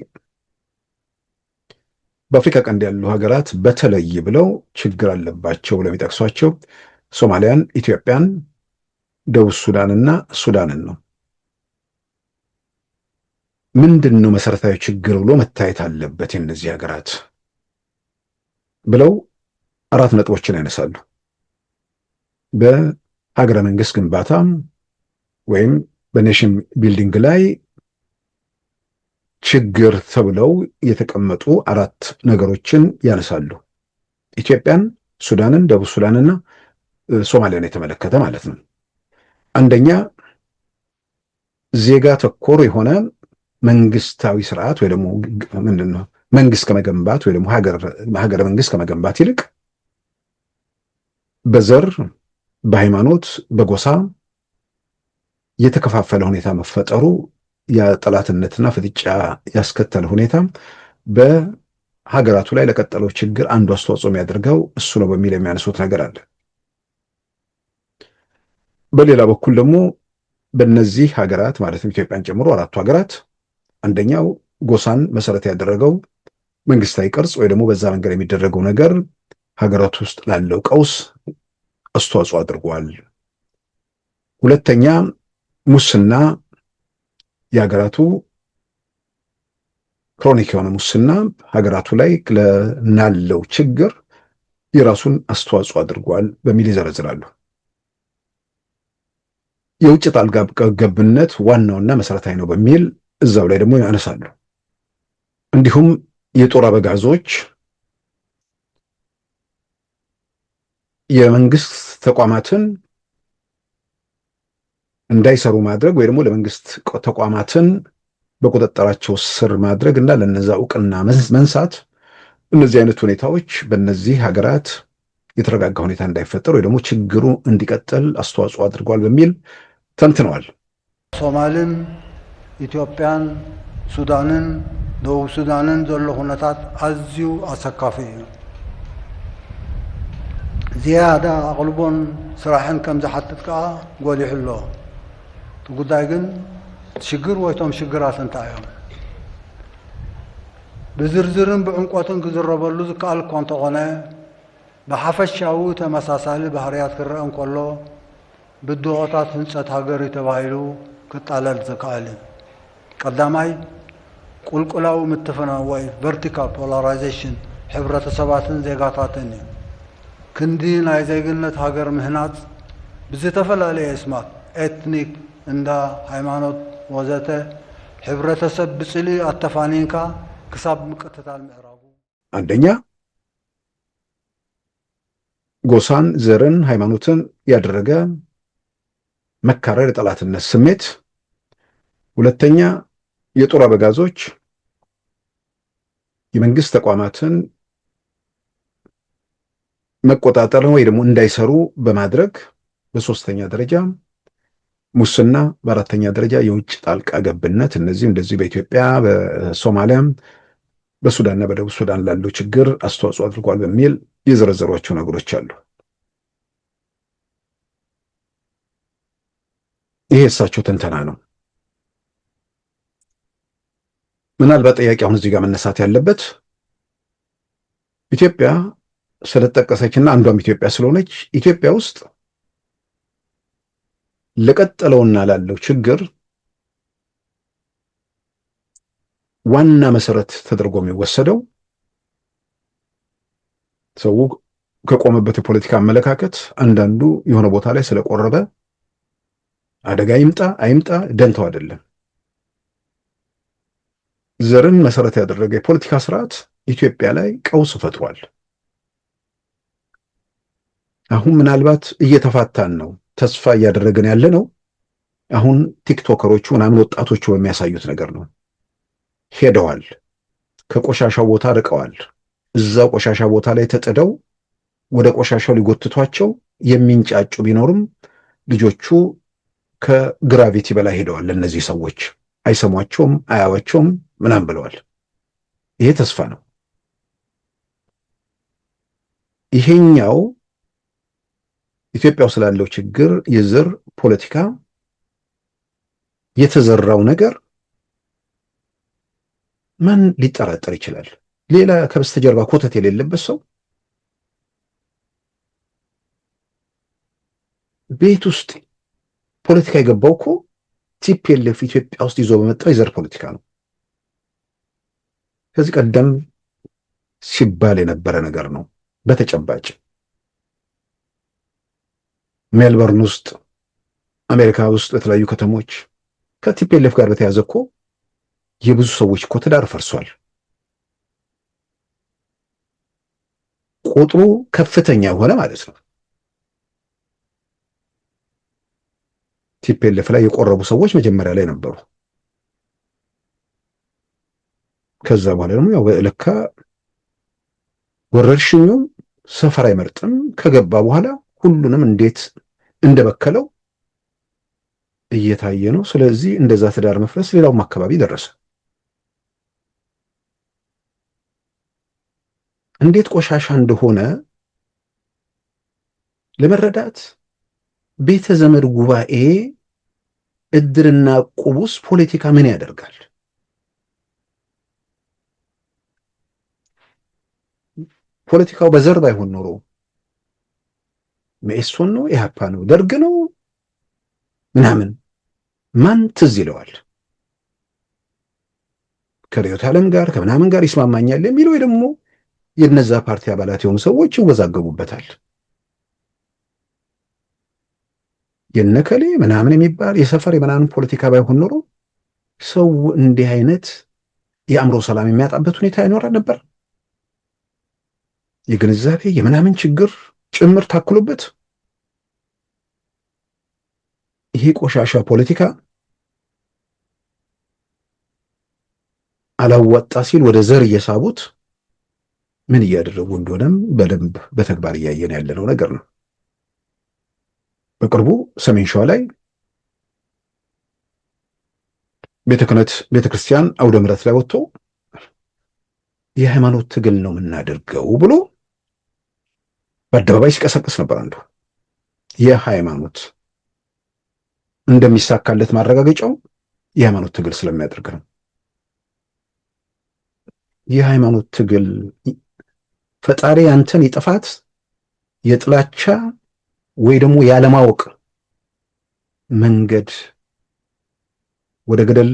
በአፍሪካ ቀንድ ያሉ ሀገራት በተለይ ብለው ችግር አለባቸው ብለው የሚጠቅሷቸው ሶማሊያን፣ ኢትዮጵያን፣ ደቡብ ሱዳንና ሱዳንን ነው። ምንድን ነው መሰረታዊ ችግር ብሎ መታየት አለበት የእነዚህ ሀገራት ብለው 4 ነጥቦችን ያነሳሉ። በሀገረ መንግስት ግንባታ ወይም በኔሽን ቢልዲንግ ላይ ችግር ተብለው የተቀመጡ 4 ነገሮችን ያነሳሉ። ኢትዮጵያን፣ ሱዳንን፣ ደቡብ ሱዳንና ሶማሊያን የተመለከተ ማለት ነው። አንደኛ ዜጋ ተኮር የሆነ መንግስታዊ ስርዓት ወይ ደግሞ ምንድነው መንግስት ከመገንባት ወይ ደግሞ ሀገረ መንግስት ከመገንባት ይልቅ በዘር፣ በሃይማኖት፣ በጎሳ የተከፋፈለ ሁኔታ መፈጠሩ የጠላትነትና ፍጥጫ ያስከተለ ሁኔታ በሀገራቱ ላይ ለቀጠለው ችግር አንዱ አስተዋጽኦ የሚያደርገው እሱ ነው በሚል የሚያነሱት ነገር አለ። በሌላ በኩል ደግሞ በእነዚህ ሀገራት ማለትም ኢትዮጵያን ጨምሮ 4ቱ ሀገራት አንደኛው ጎሳን መሰረት ያደረገው መንግስታዊ ቅርጽ ወይ ደግሞ በዛ መንገድ የሚደረገው ነገር ሀገራቱ ውስጥ ላለው ቀውስ አስተዋጽኦ አድርጓል። ሁለተኛ ሙስና፣ የሀገራቱ ክሮኒክ የሆነ ሙስና ሀገራቱ ላይ ላለው ችግር የራሱን አስተዋጽኦ አድርጓል በሚል ይዘረዝራሉ። የውጭ ጣልቃ ገብነት ዋናውና መሰረታዊ ነው በሚል እዛው ላይ ደግሞ ያነሳሉ። እንዲሁም የጦር አበጋዞች የመንግስት ተቋማትን እንዳይሰሩ ማድረግ ወይ ደግሞ ለመንግስት ተቋማትን በቁጥጥራቸው ስር ማድረግ እና ለነዛ እውቅና መንሳት፣ እነዚህ አይነት ሁኔታዎች በእነዚህ ሀገራት የተረጋጋ ሁኔታ እንዳይፈጠር ወይ ደግሞ ችግሩ እንዲቀጥል አስተዋጽኦ አድርጓል በሚል ተንትነዋል። ሶማልን፣ ኢትዮጵያን፣ ሱዳንን፣ ደቡብ ሱዳንን ዘሎ ኩነታት ኣዝዩ ኣሰካፊ እዩ። ዝያዳ ኣቕልቦን ስራሕን ከም ዝሓትት ከዓ ጎሊሑ ኣሎ። እቲ ጉዳይ ግን ሽግር ወይቶም ሽግራት እንታይ እዮም ብዝርዝርን ብዕምቆትን ክዝረበሉ ዝከኣል እኳ እንተኾነ ብሓፈሻዊ ተመሳሳሊ ባህርያት ክረአ እንከሎ ብድሆታት ህንፀት ሃገር ተባሂሉ ክጣለል ዝከኣል እዩ። ቀዳማይ ቁልቁላዊ ምትፍናን ወይ ቨርቲካል ፖላራይዜሽን ሕብረተሰባትን ዜጋታትን እዩ። ክንዲ ናይ ዜግነት ሃገር ምህናፅ ብዝተፈላለየ እስማት ኤትኒክ፣ እንዳ ሃይማኖት ወዘተ ሕብረተሰብ ብፅሊ ኣተፋኒንካ ክሳብ ምቅትታል ምዕራቡ አንደኛ ጎሳን፣ ዘርን፣ ሃይማኖትን ያደረገ መካረር፣ የጠላትነት ስሜት። ሁለተኛ የጦር አበጋዞች የመንግስት ተቋማትን መቆጣጠር ወይ ደግሞ እንዳይሰሩ በማድረግ። በሶስተኛ ደረጃ ሙስና። በአራተኛ ደረጃ የውጭ ጣልቃ ገብነት። እነዚህ እንደዚህ በኢትዮጵያ፣ በሶማሊያ፣ በሱዳንና በደቡብ ሱዳን ላለው ችግር አስተዋጽኦ አድርጓል በሚል የዘረዘሯቸው ነገሮች አሉ። ይሄ እሳቸው ትንተና ነው። ምናልባት ጥያቄ አሁን እዚህ ጋር መነሳት ያለበት ኢትዮጵያ ስለተጠቀሰችና አንዷም ኢትዮጵያ ስለሆነች ኢትዮጵያ ውስጥ ለቀጠለውና ላለው ችግር ዋና መሰረት ተደርጎ የሚወሰደው ሰው ከቆመበት የፖለቲካ አመለካከት አንዳንዱ የሆነ ቦታ ላይ ስለቆረበ አደጋ ይምጣ አይምጣ ደንተው አይደለም። ዘርን መሰረት ያደረገ የፖለቲካ ስርዓት ኢትዮጵያ ላይ ቀውስ ፈጥሯል። አሁን ምናልባት እየተፋታን ነው፣ ተስፋ እያደረገን ያለ ነው። አሁን ቲክቶከሮቹ ምናምን ወጣቶቹ በሚያሳዩት ነገር ነው። ሄደዋል፣ ከቆሻሻው ቦታ ርቀዋል። እዛው ቆሻሻ ቦታ ላይ ተጥደው ወደ ቆሻሻው ሊጎትቷቸው የሚንጫጩ ቢኖርም ልጆቹ ከግራቪቲ በላይ ሄደዋል። እነዚህ ሰዎች አይሰሟቸውም፣ አያዋቸውም ምናምን ብለዋል። ይሄ ተስፋ ነው። ይሄኛው ኢትዮጵያ ስላለው ችግር የዘር ፖለቲካ የተዘራው ነገር ማን ሊጠራጠር ይችላል? ሌላ ከበስተጀርባ ኮተት የሌለበት ሰው ቤት ውስጥ ፖለቲካ የገባው እኮ ቲፒኤልኤፍ ኢትዮጵያ ውስጥ ይዞ በመጣው የዘር ፖለቲካ ነው። ከዚህ ቀደም ሲባል የነበረ ነገር ነው። በተጨባጭ ሜልበርን ውስጥ፣ አሜሪካ ውስጥ፣ በተለያዩ ከተሞች ከቲፒኤልኤፍ ጋር በተያዘ እኮ የብዙ ሰዎች እኮ ትዳር ፈርሷል። ቁጥሩ ከፍተኛ የሆነ ማለት ነው። ቲፒኤልኤፍ ላይ የቆረቡ ሰዎች መጀመሪያ ላይ ነበሩ። ከዛ በኋላ ደግሞ ያው ለካ ወረርሽኙም ሰፈር አይመርጥም ከገባ በኋላ ሁሉንም እንዴት እንደበከለው እየታየ ነው። ስለዚህ እንደዛ ትዳር መፍረስ ሌላውም አካባቢ ደረሰ። እንዴት ቆሻሻ እንደሆነ ለመረዳት ቤተ ዘመድ ጉባኤ፣ እድርና ቁቡስ ፖለቲካ ምን ያደርጋል? ፖለቲካው በዘር ባይሆን ኖሮ መኢሶን ነው፣ ኢህአፓ ነው፣ ደርግ ነው ምናምን ማን ትዝ ይለዋል? ከርዕዮተ ዓለም ጋር ከምናምን ጋር ይስማማኛል የሚለው ወይ ደግሞ የነዛ ፓርቲ አባላት የሆኑ ሰዎች ይወዛገቡበታል። የነከሌ ምናምን የሚባል የሰፈር የምናምን ፖለቲካ ባይሆን ኖሮ ሰው እንዲህ አይነት የአእምሮ ሰላም የሚያጣበት ሁኔታ ይኖር ነበር። የግንዛቤ የምናምን ችግር ጭምር ታክሎበት ይሄ ቆሻሻ ፖለቲካ አላዋጣ ሲል ወደ ዘር እየሳቡት ምን እያደረጉ እንደሆነም በደንብ በተግባር እያየን ያለነው ነገር ነው። በቅርቡ ሰሜን ሸዋ ላይ ቤተ ክህነት ቤተ ክርስቲያን አውደ ምሕረት ላይ ወጥቶ የሃይማኖት ትግል ነው የምናደርገው ብሎ በአደባባይ ሲቀሰቅስ ነበር። አንዱ የሃይማኖት እንደሚሳካለት ማረጋገጫው የሃይማኖት ትግል ስለሚያደርግ ነው። የሃይማኖት ትግል ፈጣሪ አንተን የጥፋት የጥላቻ ወይ ደግሞ ያለማወቅ መንገድ ወደ ገደል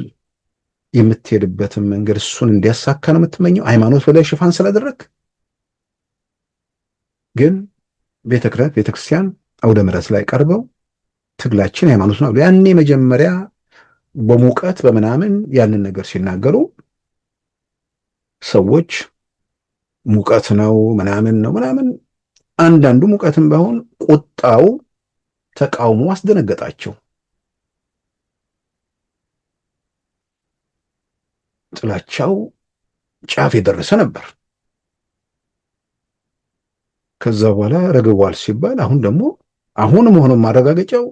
የምትሄድበትን መንገድ እሱን እንዲያሳካ ነው የምትመኘው ሃይማኖት ብለህ ሽፋን ስላደረግ። ግን ቤተ ክህነት ቤተ ክርስቲያን አውደ ምሕረት ላይ ቀርበው ትግላችን ሃይማኖት ነው ያኔ መጀመሪያ በሙቀት በምናምን ያንን ነገር ሲናገሩ ሰዎች ሙቀት ነው ምናምን ነው ምናምን፣ አንዳንዱ ሙቀትም ባይሆን ቁጣው ተቃውሞ አስደነገጣቸው። ጥላቻው ጫፍ የደረሰ ነበር። ከዛ በኋላ ረግቧል ሲባል አሁን ደግሞ አሁን መሆኑን ማረጋገጫው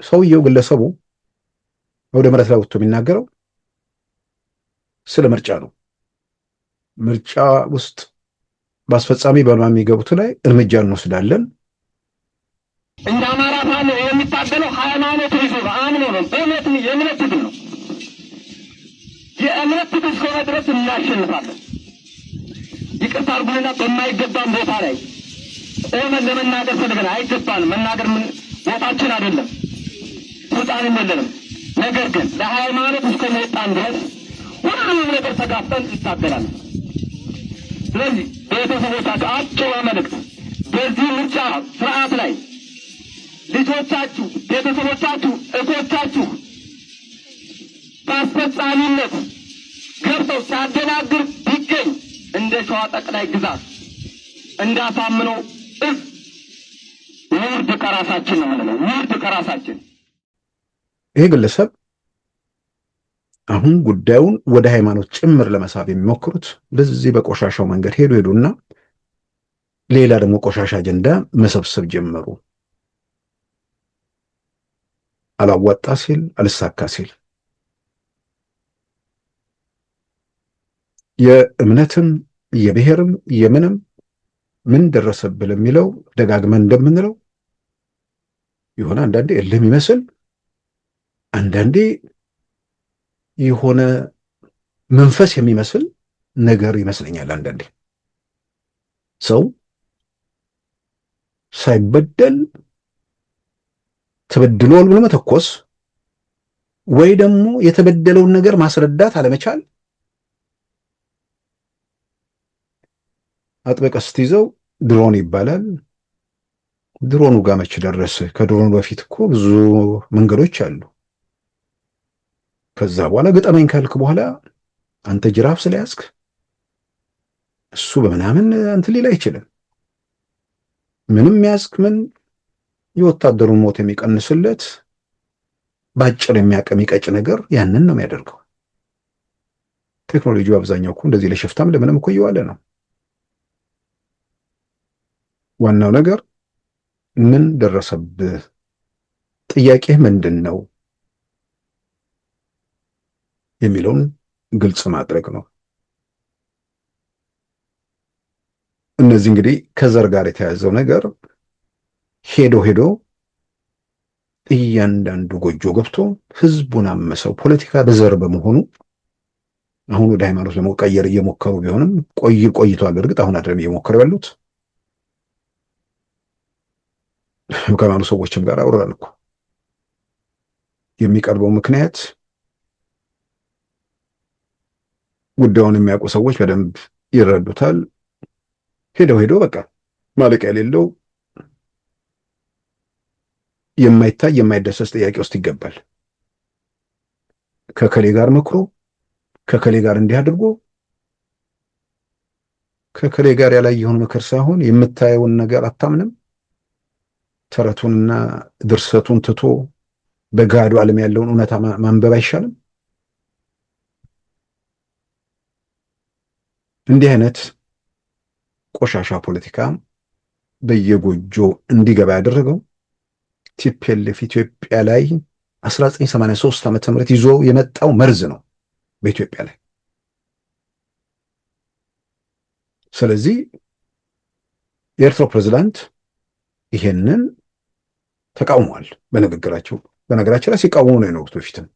ሰውየው ግለሰቡ ወደ ምሕረት ላይ ወጥቶ የሚናገረው ስለ ምርጫ ነው። ምርጫ ውስጥ በአስፈጻሚ በማን የሚገቡት ላይ እርምጃ እንወስዳለን። እንደ አማራ ፋኖ የሚታገለው ሃይማኖት ይዞ አምኖ ነው። በእምነት የእምነት ትግል ነው። የእምነት ትግል እስከሆነ ድረስ እናሸንፋለን። ይቅርታ አድርጉልና በማይገባን ቦታ ላይ ቆመን ለመናገር ፈልገን አይገባንም። መናገር ምን ቦታችን አይደለም፣ ስልጣንም የለንም። ነገር ግን ለሃይማኖት እስከመጣን ድረስ ሁሉንም ነገር ተጋፍጠን እንታገላለን። ስለዚህ ቤተሰቦቻችሁ አጭር መልእክት በዚህ ምርጫ ስርዓት ላይ ልጆቻችሁ፣ ቤተሰቦቻችሁ፣ እህቶቻችሁ በአስፈጻሚነት ገብተው ሲያደናግር ቢገኝ እንደ ሸዋ ጠቅላይ ግዛት እንዳሳምነው ውርድ ከራሳችን ነው የምንለው። ውርድ ከራሳችን። ይሄ ግለሰብ አሁን ጉዳዩን ወደ ሃይማኖት ጭምር ለመሳብ የሚሞክሩት በዚህ በቆሻሻው መንገድ ሄዱና ሌላ ደግሞ ቆሻሻ አጀንዳ መሰብሰብ ጀመሩ። አላዋጣ ሲል አልሳካ ሲል የእምነትም የብሔርም የምንም ምን ደረሰብህ የሚለው ደጋግመን እንደምንለው የሆነ አንዳንዴ እልም ይመስል አንዳንዴ የሆነ መንፈስ የሚመስል ነገር ይመስለኛል። አንዳንዴ ሰው ሳይበደል ተበድሏል ብሎ መተኮስ ወይ ደግሞ የተበደለውን ነገር ማስረዳት አለመቻል አጥበቀህ ስትይዘው ድሮን ይባላል። ድሮኑ ጋር መች ደረሰ? ከድሮኑ በፊት እኮ ብዙ መንገዶች አሉ። ከዛ በኋላ ገጠመኝ ካልክ በኋላ አንተ ጅራፍ ስለያዝክ እሱ በምናምን እንትን ሊል አይችልም። ምንም ያዝክ ምን የወታደሩን ሞት የሚቀንስለት ባጭር የሚቀጭ ነገር ያንን ነው የሚያደርገው። ቴክኖሎጂው አብዛኛው እኮ እንደዚህ ለሽፍታም ለምንም እኮ እየዋለ ነው። ዋናው ነገር ምን ደረሰብህ፣ ጥያቄህ ምንድን ነው የሚለውን ግልጽ ማድረግ ነው። እነዚህ እንግዲህ ከዘር ጋር የተያዘው ነገር ሄዶ እያንዳንዱ ጎጆ ገብቶ ህዝቡን አመሰው። ፖለቲካ በዘር በመሆኑ አሁን ወደ ሃይማኖት ለመቀየር እየሞከሩ ቢሆንም ቆይቷል። እርግጥ አሁን አይደለም እየሞከሩ ያሉት። ከሃይማኖት ሰዎችም ጋር አውራን እኮ የሚቀርበው ምክንያት ጉዳዩን የሚያውቁ ሰዎች በደንብ ይረዱታል። ሄዶ በቃ ማለቂያ የሌለው የማይታይ የማይደሰስ ጥያቄ ውስጥ ይገባል። ከከሌ ጋር መክሮ ከከሌ ጋር እንዲህ አድርጎ ከከሌ ጋር ያላየውን ምክር ሳይሆን የምታየውን ነገር አታምንም። ተረቱንና ድርሰቱን ትቶ በጋዱ ዓለም ያለውን እውነታ ማንበብ አይሻልም? እንዲህ አይነት ቆሻሻ ፖለቲካ በየጎጆ እንዲገባ ያደረገው ቲፒኤልኤፍ ኢትዮጵያ ላይ 1983 ዓመተ ምህረት ይዞ የመጣው መርዝ ነው በኢትዮጵያ ላይ። ስለዚህ የኤርትራው ፕሬዝዳንት ይሄንን ተቃውሟል በንግግራቸው። በነገራችን ላይ ሲቃወሙ ነው የኖሩት በፊትም።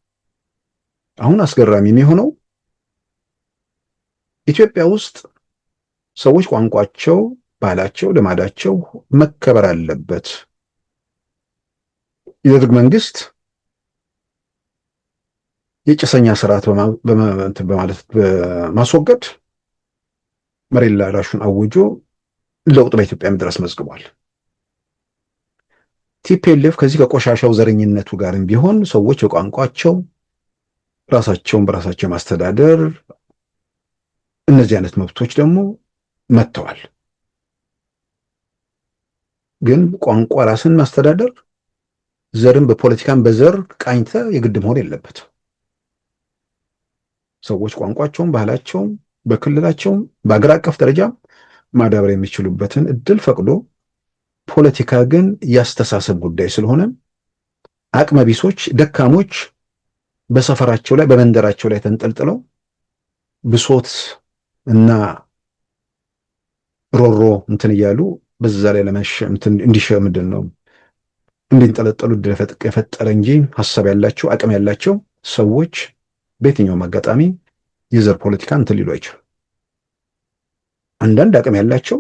አሁን አስገራሚ የሚሆነው ኢትዮጵያ ውስጥ ሰዎች ቋንቋቸው፣ ባህላቸው፣ ልማዳቸው መከበር አለበት። የደርግ መንግስት የጭሰኛ ስርዓት በማለት በማስወገድ መሬት ላራሹን አውጆ ለውጥ በኢትዮጵያ ምድር አስመዝግቧል። ቲፒኤልኤፍ ከዚህ ከቆሻሻው ዘረኝነቱ ጋርም ቢሆን ሰዎች በቋንቋቸው ራሳቸውን በራሳቸው ማስተዳደር፣ እነዚህ አይነት መብቶች ደግሞ መጥተዋል። ግን ቋንቋ ራስን ማስተዳደር ዘርን በፖለቲካን በዘር ቃኝተ የግድ መሆን የለበት። ሰዎች ቋንቋቸውን፣ ባህላቸውን በክልላቸውም በአገር አቀፍ ደረጃ ማዳበር የሚችሉበትን እድል ፈቅዶ፣ ፖለቲካ ግን ያስተሳሰብ ጉዳይ ስለሆነ አቅመቢሶች፣ ደካሞች በሰፈራቸው ላይ በመንደራቸው ላይ ተንጠልጥለው ብሶት እና ሮሮ እንትን እያሉ በዛ ላይ እንዲሸምድን ነው እንዲንጠለጠሉ እድል የፈጠረ እንጂ ሀሳብ ያላቸው አቅም ያላቸው ሰዎች በየትኛውም አጋጣሚ የዘር ፖለቲካ እንትን ሊሉ አይችሉም። አንዳንድ አቅም ያላቸው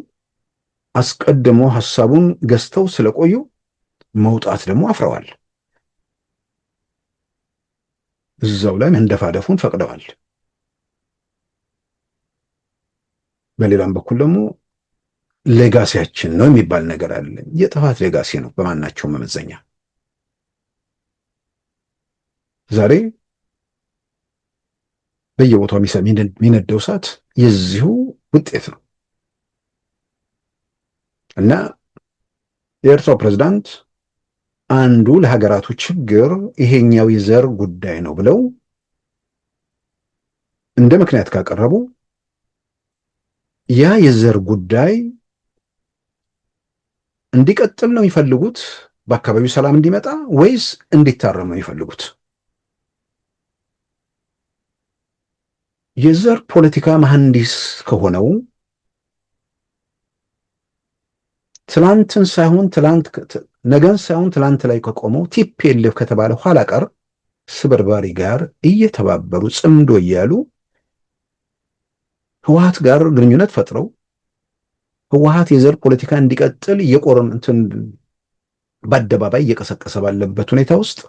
አስቀድሞ ሀሳቡን ገዝተው ስለቆዩ መውጣት ደግሞ አፍረዋል። እዛው ላይ መንደፋደፉን ፈቅደዋል። በሌላም በኩል ደግሞ ሌጋሲያችን ነው የሚባል ነገር አለ። የጥፋት ሌጋሲ ነው በማናቸው መመዘኛ። ዛሬ በየቦታው የሚነደው እሳት የዚሁ ውጤት ነው እና የኤርትራው ፕሬዝዳንት አንዱ ለሀገራቱ ችግር ይሄኛው የዘር ጉዳይ ነው ብለው እንደ ምክንያት ካቀረቡ ያ የዘር ጉዳይ እንዲቀጥል ነው የሚፈልጉት? በአካባቢው ሰላም እንዲመጣ ወይስ እንዲታረም ነው የሚፈልጉት? የዘር ፖለቲካ መሐንዲስ ከሆነው ነገን ሳይሆን ትላንት ላይ ከቆመው ቲፒኤልኤፍ ከተባለ ኋላ ቀር ስብርባሪ ጋር እየተባበሩ ጽምዶ እያሉ ህወሓት ጋር ግንኙነት ፈጥረው ህወሓት የዘር ፖለቲካ እንዲቀጥል በአደባባይ እየቀሰቀሰ ባለበት ሁኔታ ውስጥ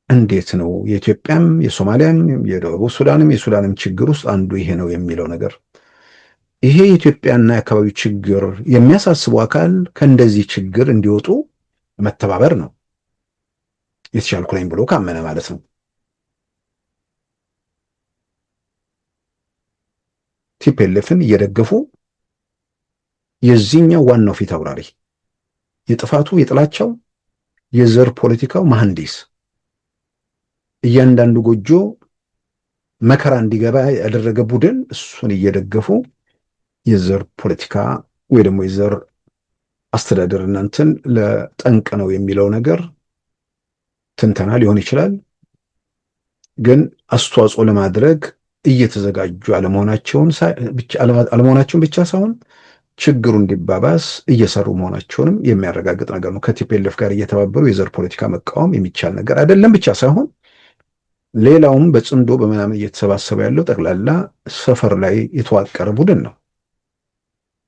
እንዴት ነው የኢትዮጵያም የሶማሊያም የደቡብ ሱዳንም የሱዳንም ችግር ውስጥ አንዱ ይሄ ነው የሚለው ነገር? ይሄ የኢትዮጵያና የአካባቢው ችግር የሚያሳስበው አካል ከእንደዚህ ችግር እንዲወጡ መተባበር ነው፣ የተሻልኩ ነኝ ብሎ ካመነ ማለት ነው። ቲፒኤልኤፍን እየደገፉ የዚህኛው ዋናው ፊት አውራሪ የጥፋቱ የጥላቻው የዘር ፖለቲካው መሐንዲስ እያንዳንዱ ጎጆ መከራ እንዲገባ ያደረገ ቡድን እሱን እየደገፉ የዘር ፖለቲካ ወይ ደግሞ የዘር አስተዳደር እናንተን ለጠንቅ ነው የሚለው ነገር ትንተና ሊሆን ይችላል። ግን አስተዋጽኦ ለማድረግ እየተዘጋጁ አለመሆናቸውን ብቻ ሳይሆን ችግሩ እንዲባባስ እየሰሩ መሆናቸውንም የሚያረጋግጥ ነገር ነው። ከቲፒኤልኤፍ ጋር እየተባበሩ የዘር ፖለቲካ መቃወም የሚቻል ነገር አይደለም ብቻ ሳይሆን ሌላውም በጽምዶ በምናምን እየተሰባሰበ ያለው ጠቅላላ ሰፈር ላይ የተዋቀረ ቡድን ነው።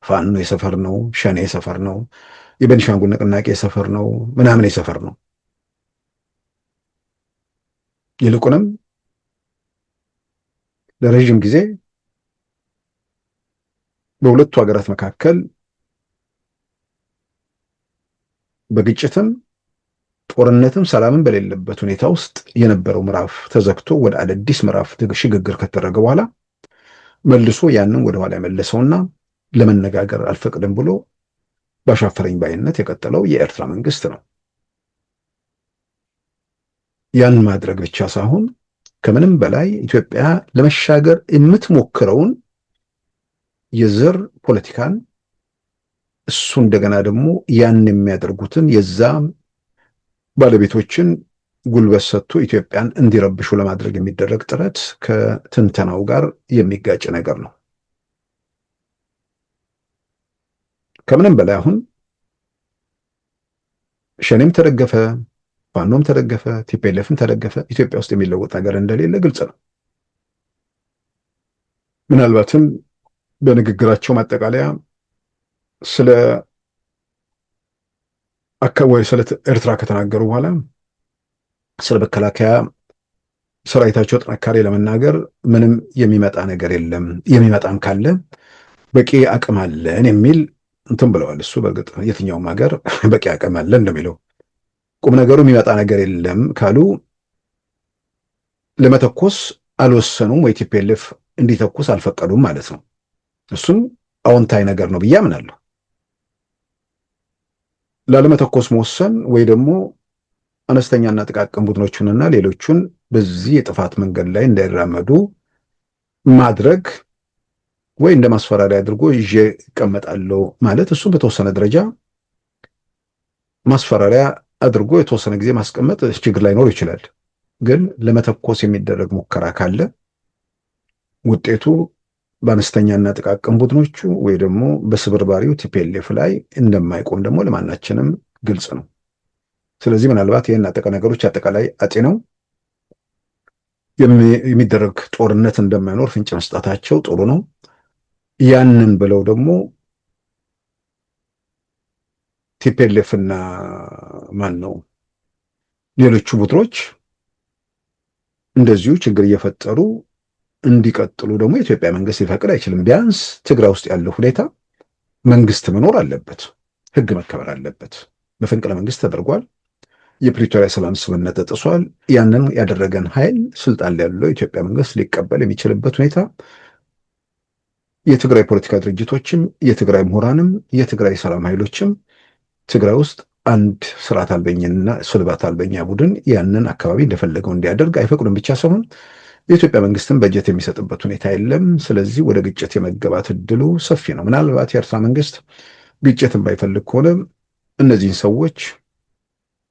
ፋኖ የሰፈር ነው፣ ሸኔ የሰፈር ነው፣ የቤኒሻንጉል ንቅናቄ የሰፈር ነው፣ ምናምን የሰፈር ነው። ይልቁንም ለረዥም ጊዜ በሁለቱ ሀገራት መካከል በግጭትም ጦርነትም ሰላምም በሌለበት ሁኔታ ውስጥ የነበረው ምዕራፍ ተዘግቶ ወደ አዲስ ምዕራፍ ሽግግር ከተደረገ በኋላ መልሶ ያንን ወደ ኋላ የመለሰውና ለመነጋገር አልፈቅድም ብሎ ባሻፈረኝ ባይነት የቀጠለው የኤርትራ መንግስት ነው። ያን ማድረግ ብቻ ሳይሆን ከምንም በላይ ኢትዮጵያ ለመሻገር የምትሞክረውን የዘር ፖለቲካን እሱ እንደገና ደግሞ ያን የሚያደርጉትን የዛ ባለቤቶችን ጉልበት ሰጥቶ ኢትዮጵያን እንዲረብሹ ለማድረግ የሚደረግ ጥረት ከትንተናው ጋር የሚጋጭ ነገር ነው። ከምንም በላይ አሁን ሸኔም ተደገፈ፣ ፋኖም ተደገፈ፣ ቲፒኤልኤፍም ተደገፈ ኢትዮጵያ ውስጥ የሚለወጥ ነገር እንደሌለ ግልጽ ነው። ምናልባትም በንግግራቸው ማጠቃለያ ስለ ኤርትራ ከተናገሩ በኋላ ስለ መከላከያ ሰራዊታቸው ጥንካሬ ለመናገር ምንም የሚመጣ ነገር የለም፣ የሚመጣም ካለ በቂ አቅም አለን የሚል እንትን ብለዋል። እሱ በእርግጥ የትኛውም ሀገር በቂ አቅም አለ እንደሚለው ቁም ነገሩ የሚመጣ ነገር የለም ካሉ ለመተኮስ አልወሰኑም ወይ ቲፒኤልኤፍ እንዲተኩስ አልፈቀዱም ማለት ነው። እሱም አዎንታዊ ነገር ነው ብዬ አምናለሁ። ላለመተኮስ መወሰን ወይ ደግሞ አነስተኛና ጥቃቅን ቡድኖቹንና ሌሎቹን በዚህ የጥፋት መንገድ ላይ እንዳይራመዱ ማድረግ ወይ እንደ ማስፈራሪያ አድርጎ ይዤ እቀመጣለሁ ማለት እሱ በተወሰነ ደረጃ ማስፈራሪያ አድርጎ የተወሰነ ጊዜ ማስቀመጥ ችግር ላይኖር ይችላል። ግን ለመተኮስ የሚደረግ ሙከራ ካለ ውጤቱ በአነስተኛና ጥቃቅን ቡድኖቹ ወይ ደግሞ በስብርባሪው ቲፒኤልኤፍ ላይ እንደማይቆም ደግሞ ለማናችንም ግልጽ ነው። ስለዚህ ምናልባት ይህን ነገሮች አጠቃላይ አጤነው የሚደረግ ጦርነት እንደማይኖር ፍንጭ መስጠታቸው ጥሩ ነው። ያንን ብለው ደግሞ ቲፒኤልኤፍ እና ማን ነው ሌሎቹ ቡድኖች እንደዚሁ ችግር እየፈጠሩ እንዲቀጥሉ ደግሞ የኢትዮጵያ መንግስት ሊፈቅድ አይችልም። ቢያንስ ትግራይ ውስጥ ያለው ሁኔታ መንግስት መኖር አለበት፣ ህግ መከበር አለበት። መፈንቅለ መንግስት ተደርጓል። የፕሪቶሪያ ሰላም ስምምነት ተጥሷል። ያንን ያደረገን ኃይል ስልጣን ላይ ያለው የኢትዮጵያ መንግስት ሊቀበል የሚችልበት ሁኔታ የትግራይ ፖለቲካ ድርጅቶችም የትግራይ ምሁራንም የትግራይ ሰላም ኃይሎችም ትግራይ ውስጥ አንድ ስርዓት አልበኝና ስልባት አልበኛ ቡድን ያንን አካባቢ እንደፈለገው እንዲያደርግ አይፈቅዱም ብቻ ሳይሆን የኢትዮጵያ መንግስትም በጀት የሚሰጥበት ሁኔታ የለም። ስለዚህ ወደ ግጭት የመገባት እድሉ ሰፊ ነው። ምናልባት የኤርትራ መንግስት ግጭት የማይፈልግ ከሆነ እነዚህን ሰዎች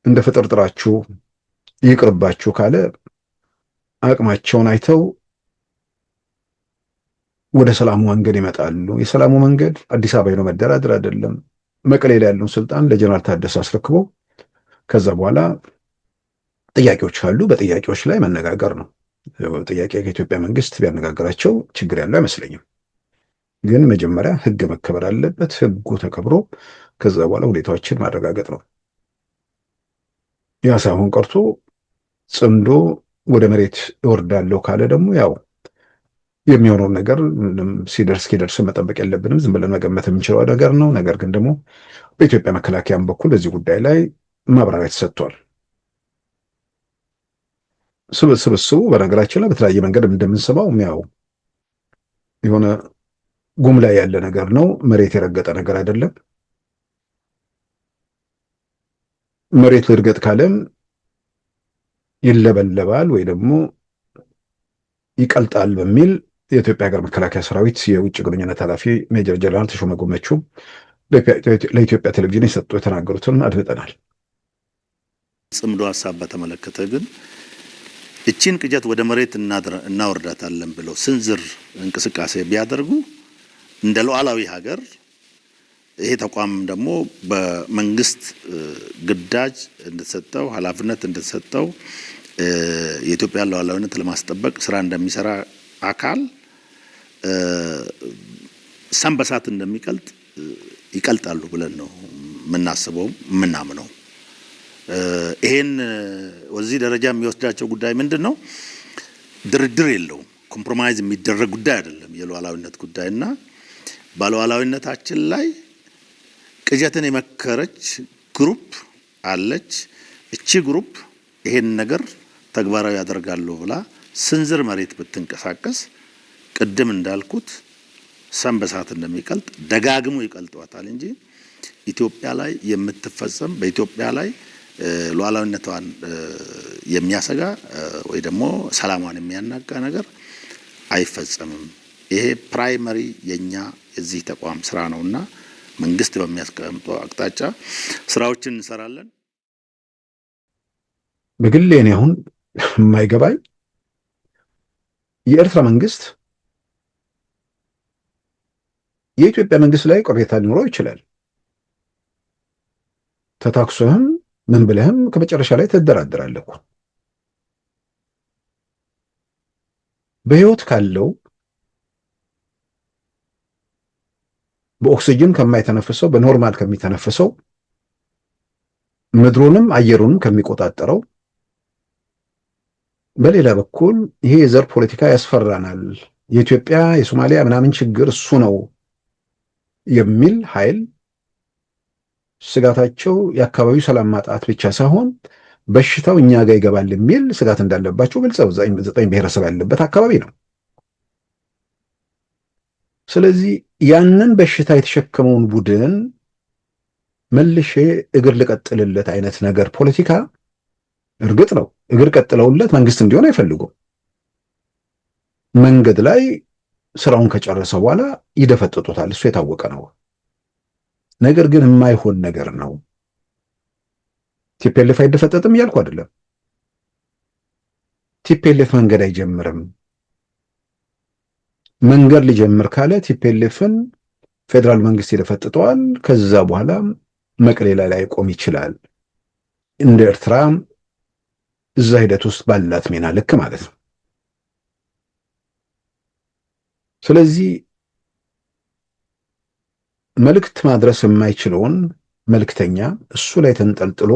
እንደ ፍጥርጥራችሁ ይቅርባችሁ ካለ አቅማቸውን አይተው ወደ ሰላሙ መንገድ ይመጣሉ። የሰላሙ መንገድ አዲስ አበባ ነው፣ መደራደር አይደለም። መቀሌ ላይ ያለውን ስልጣን ለጀነራል ታደሰ አስረክበው ከዛ በኋላ ጥያቄዎች ካሉ በጥያቄዎች ላይ መነጋገር ነው። ጥያቄ ከኢትዮጵያ መንግስት ቢያነጋግራቸው ችግር ያለው አይመስለኝም። ግን መጀመሪያ ህግ መከበር አለበት። ህጉ ተከብሮ ከዛ በኋላ ሁኔታዎችን ማረጋገጥ ነው። ያ ሳይሆን ቀርቶ ጽምዶ ወደ መሬት እወርዳለሁ ካለ ደግሞ ያው የሚሆነውን ነገር ሲደርስ መጠበቅ የለብንም። ዝም ብለን መገመት የምንችለው ነገር ነው። ነገር ግን ደግሞ በኢትዮጵያ መከላከያም በኩል በዚህ ጉዳይ ላይ ማብራሪያ ተሰጥቷል። ስብስቡ በነገራችን ላይ በተለያየ መንገድ እንደምንሰማው ያው የሆነ ጉም ላይ ያለ ነገር ነው። መሬት የረገጠ ነገር አይደለም። መሬት ልርገጥ ካለም ይለበለባል ወይ ደግሞ ይቀልጣል በሚል የኢትዮጵያ ሀገር መከላከያ ሰራዊት የውጭ ግንኙነት ኃላፊ ሜጀር ጀነራል ተሾመ ጎመቹ ለኢትዮጵያ ቴሌቪዥን የሰጡ የተናገሩትን አድምጠናል። ጽምዶ ሀሳብ በተመለከተ ግን እቺን ቅጀት ወደ መሬት እናወርዳታለን ብለው ስንዝር እንቅስቃሴ ቢያደርጉ እንደ ሉዓላዊ ሀገር ይሄ ተቋም ደግሞ በመንግስት ግዳጅ እንደተሰጠው ኃላፊነት እንደተሰጠው የኢትዮጵያ ሉዓላዊነት ለማስጠበቅ ስራ እንደሚሰራ አካል ሰንበሳት እንደሚቀልጥ ይቀልጣሉ ብለን ነው የምናስበው የምናምነው። ይሄን ወደዚህ ደረጃ የሚወስዳቸው ጉዳይ ምንድን ነው? ድርድር የለውም። ኮምፕሮማይዝ የሚደረግ ጉዳይ አይደለም። የሉዓላዊነት ጉዳይና በሉዓላዊነታችን ላይ ቅጀትን የመከረች ግሩፕ አለች። እቺ ግሩፕ ይሄን ነገር ተግባራዊ ያደርጋሉ ብላ ስንዝር መሬት ብትንቀሳቀስ ቅድም እንዳልኩት ሰንበሳት እንደሚቀልጥ ደጋግሞ ይቀልጧታል እንጂ ኢትዮጵያ ላይ የምትፈጸም በኢትዮጵያ ላይ ሉዓላዊነቷን የሚያሰጋ ወይ ደግሞ ሰላሟን የሚያናጋ ነገር አይፈጸምም። ይሄ ፕራይመሪ የኛ የዚህ ተቋም ስራ ነውና መንግስት በሚያስቀምጠው አቅጣጫ ስራዎችን እንሰራለን። በግሌ እኔ አሁን የማይገባኝ የኤርትራ መንግስት የኢትዮጵያ መንግስት ላይ ቅሬታ ሊኖረው ይችላል። ተታክሶህም ምን ብለህም ከመጨረሻ ላይ ትደራደራለህ። በህይወት ካለው በኦክሲጅን ከማይተነፍሰው በኖርማል ከሚተነፍሰው ምድሩንም አየሩንም ከሚቆጣጠረው በሌላ በኩል ይሄ የዘር ፖለቲካ ያስፈራናል፣ የኢትዮጵያ የሶማሊያ ምናምን ችግር እሱ ነው የሚል ኃይል ስጋታቸው የአካባቢው ሰላም ማጣት ብቻ ሳይሆን በሽታው እኛ ጋር ይገባል የሚል ስጋት እንዳለባቸው ገልጸው 9 ብሔረሰብ ያለበት አካባቢ ነው። ስለዚህ ያንን በሽታ የተሸከመውን ቡድን መልሼ እግር ልቀጥልለት አይነት ነገር ፖለቲካ እርግጥ ነው እግር ቀጥለውለት መንግስት እንዲሆን አይፈልጉም። መንገድ ላይ ስራውን ከጨረሰ በኋላ ይደፈጥጡታል። እሱ የታወቀ ነው። ነገር ግን የማይሆን ነገር ነው። ቲፒኤልኤፍ አይደፈጠጥም እያልኩ አይደለም። ቲፒኤልኤፍ መንገድ አይጀምርም። መንገድ ሊጀምር ካለ ቲፒኤልኤፍን ፌዴራል መንግስት ይደፈጥጠዋል። ከዛ በኋላ መቀሌ ላይ ቆም ይችላል። እንደ ኤርትራ እዛ ሂደት ውስጥ ባላት ሚና ልክ ማለት ነው። ስለዚህ መልእክት ማድረስ የማይችለውን መልእክተኛ እሱ ላይ ተንጠልጥሎ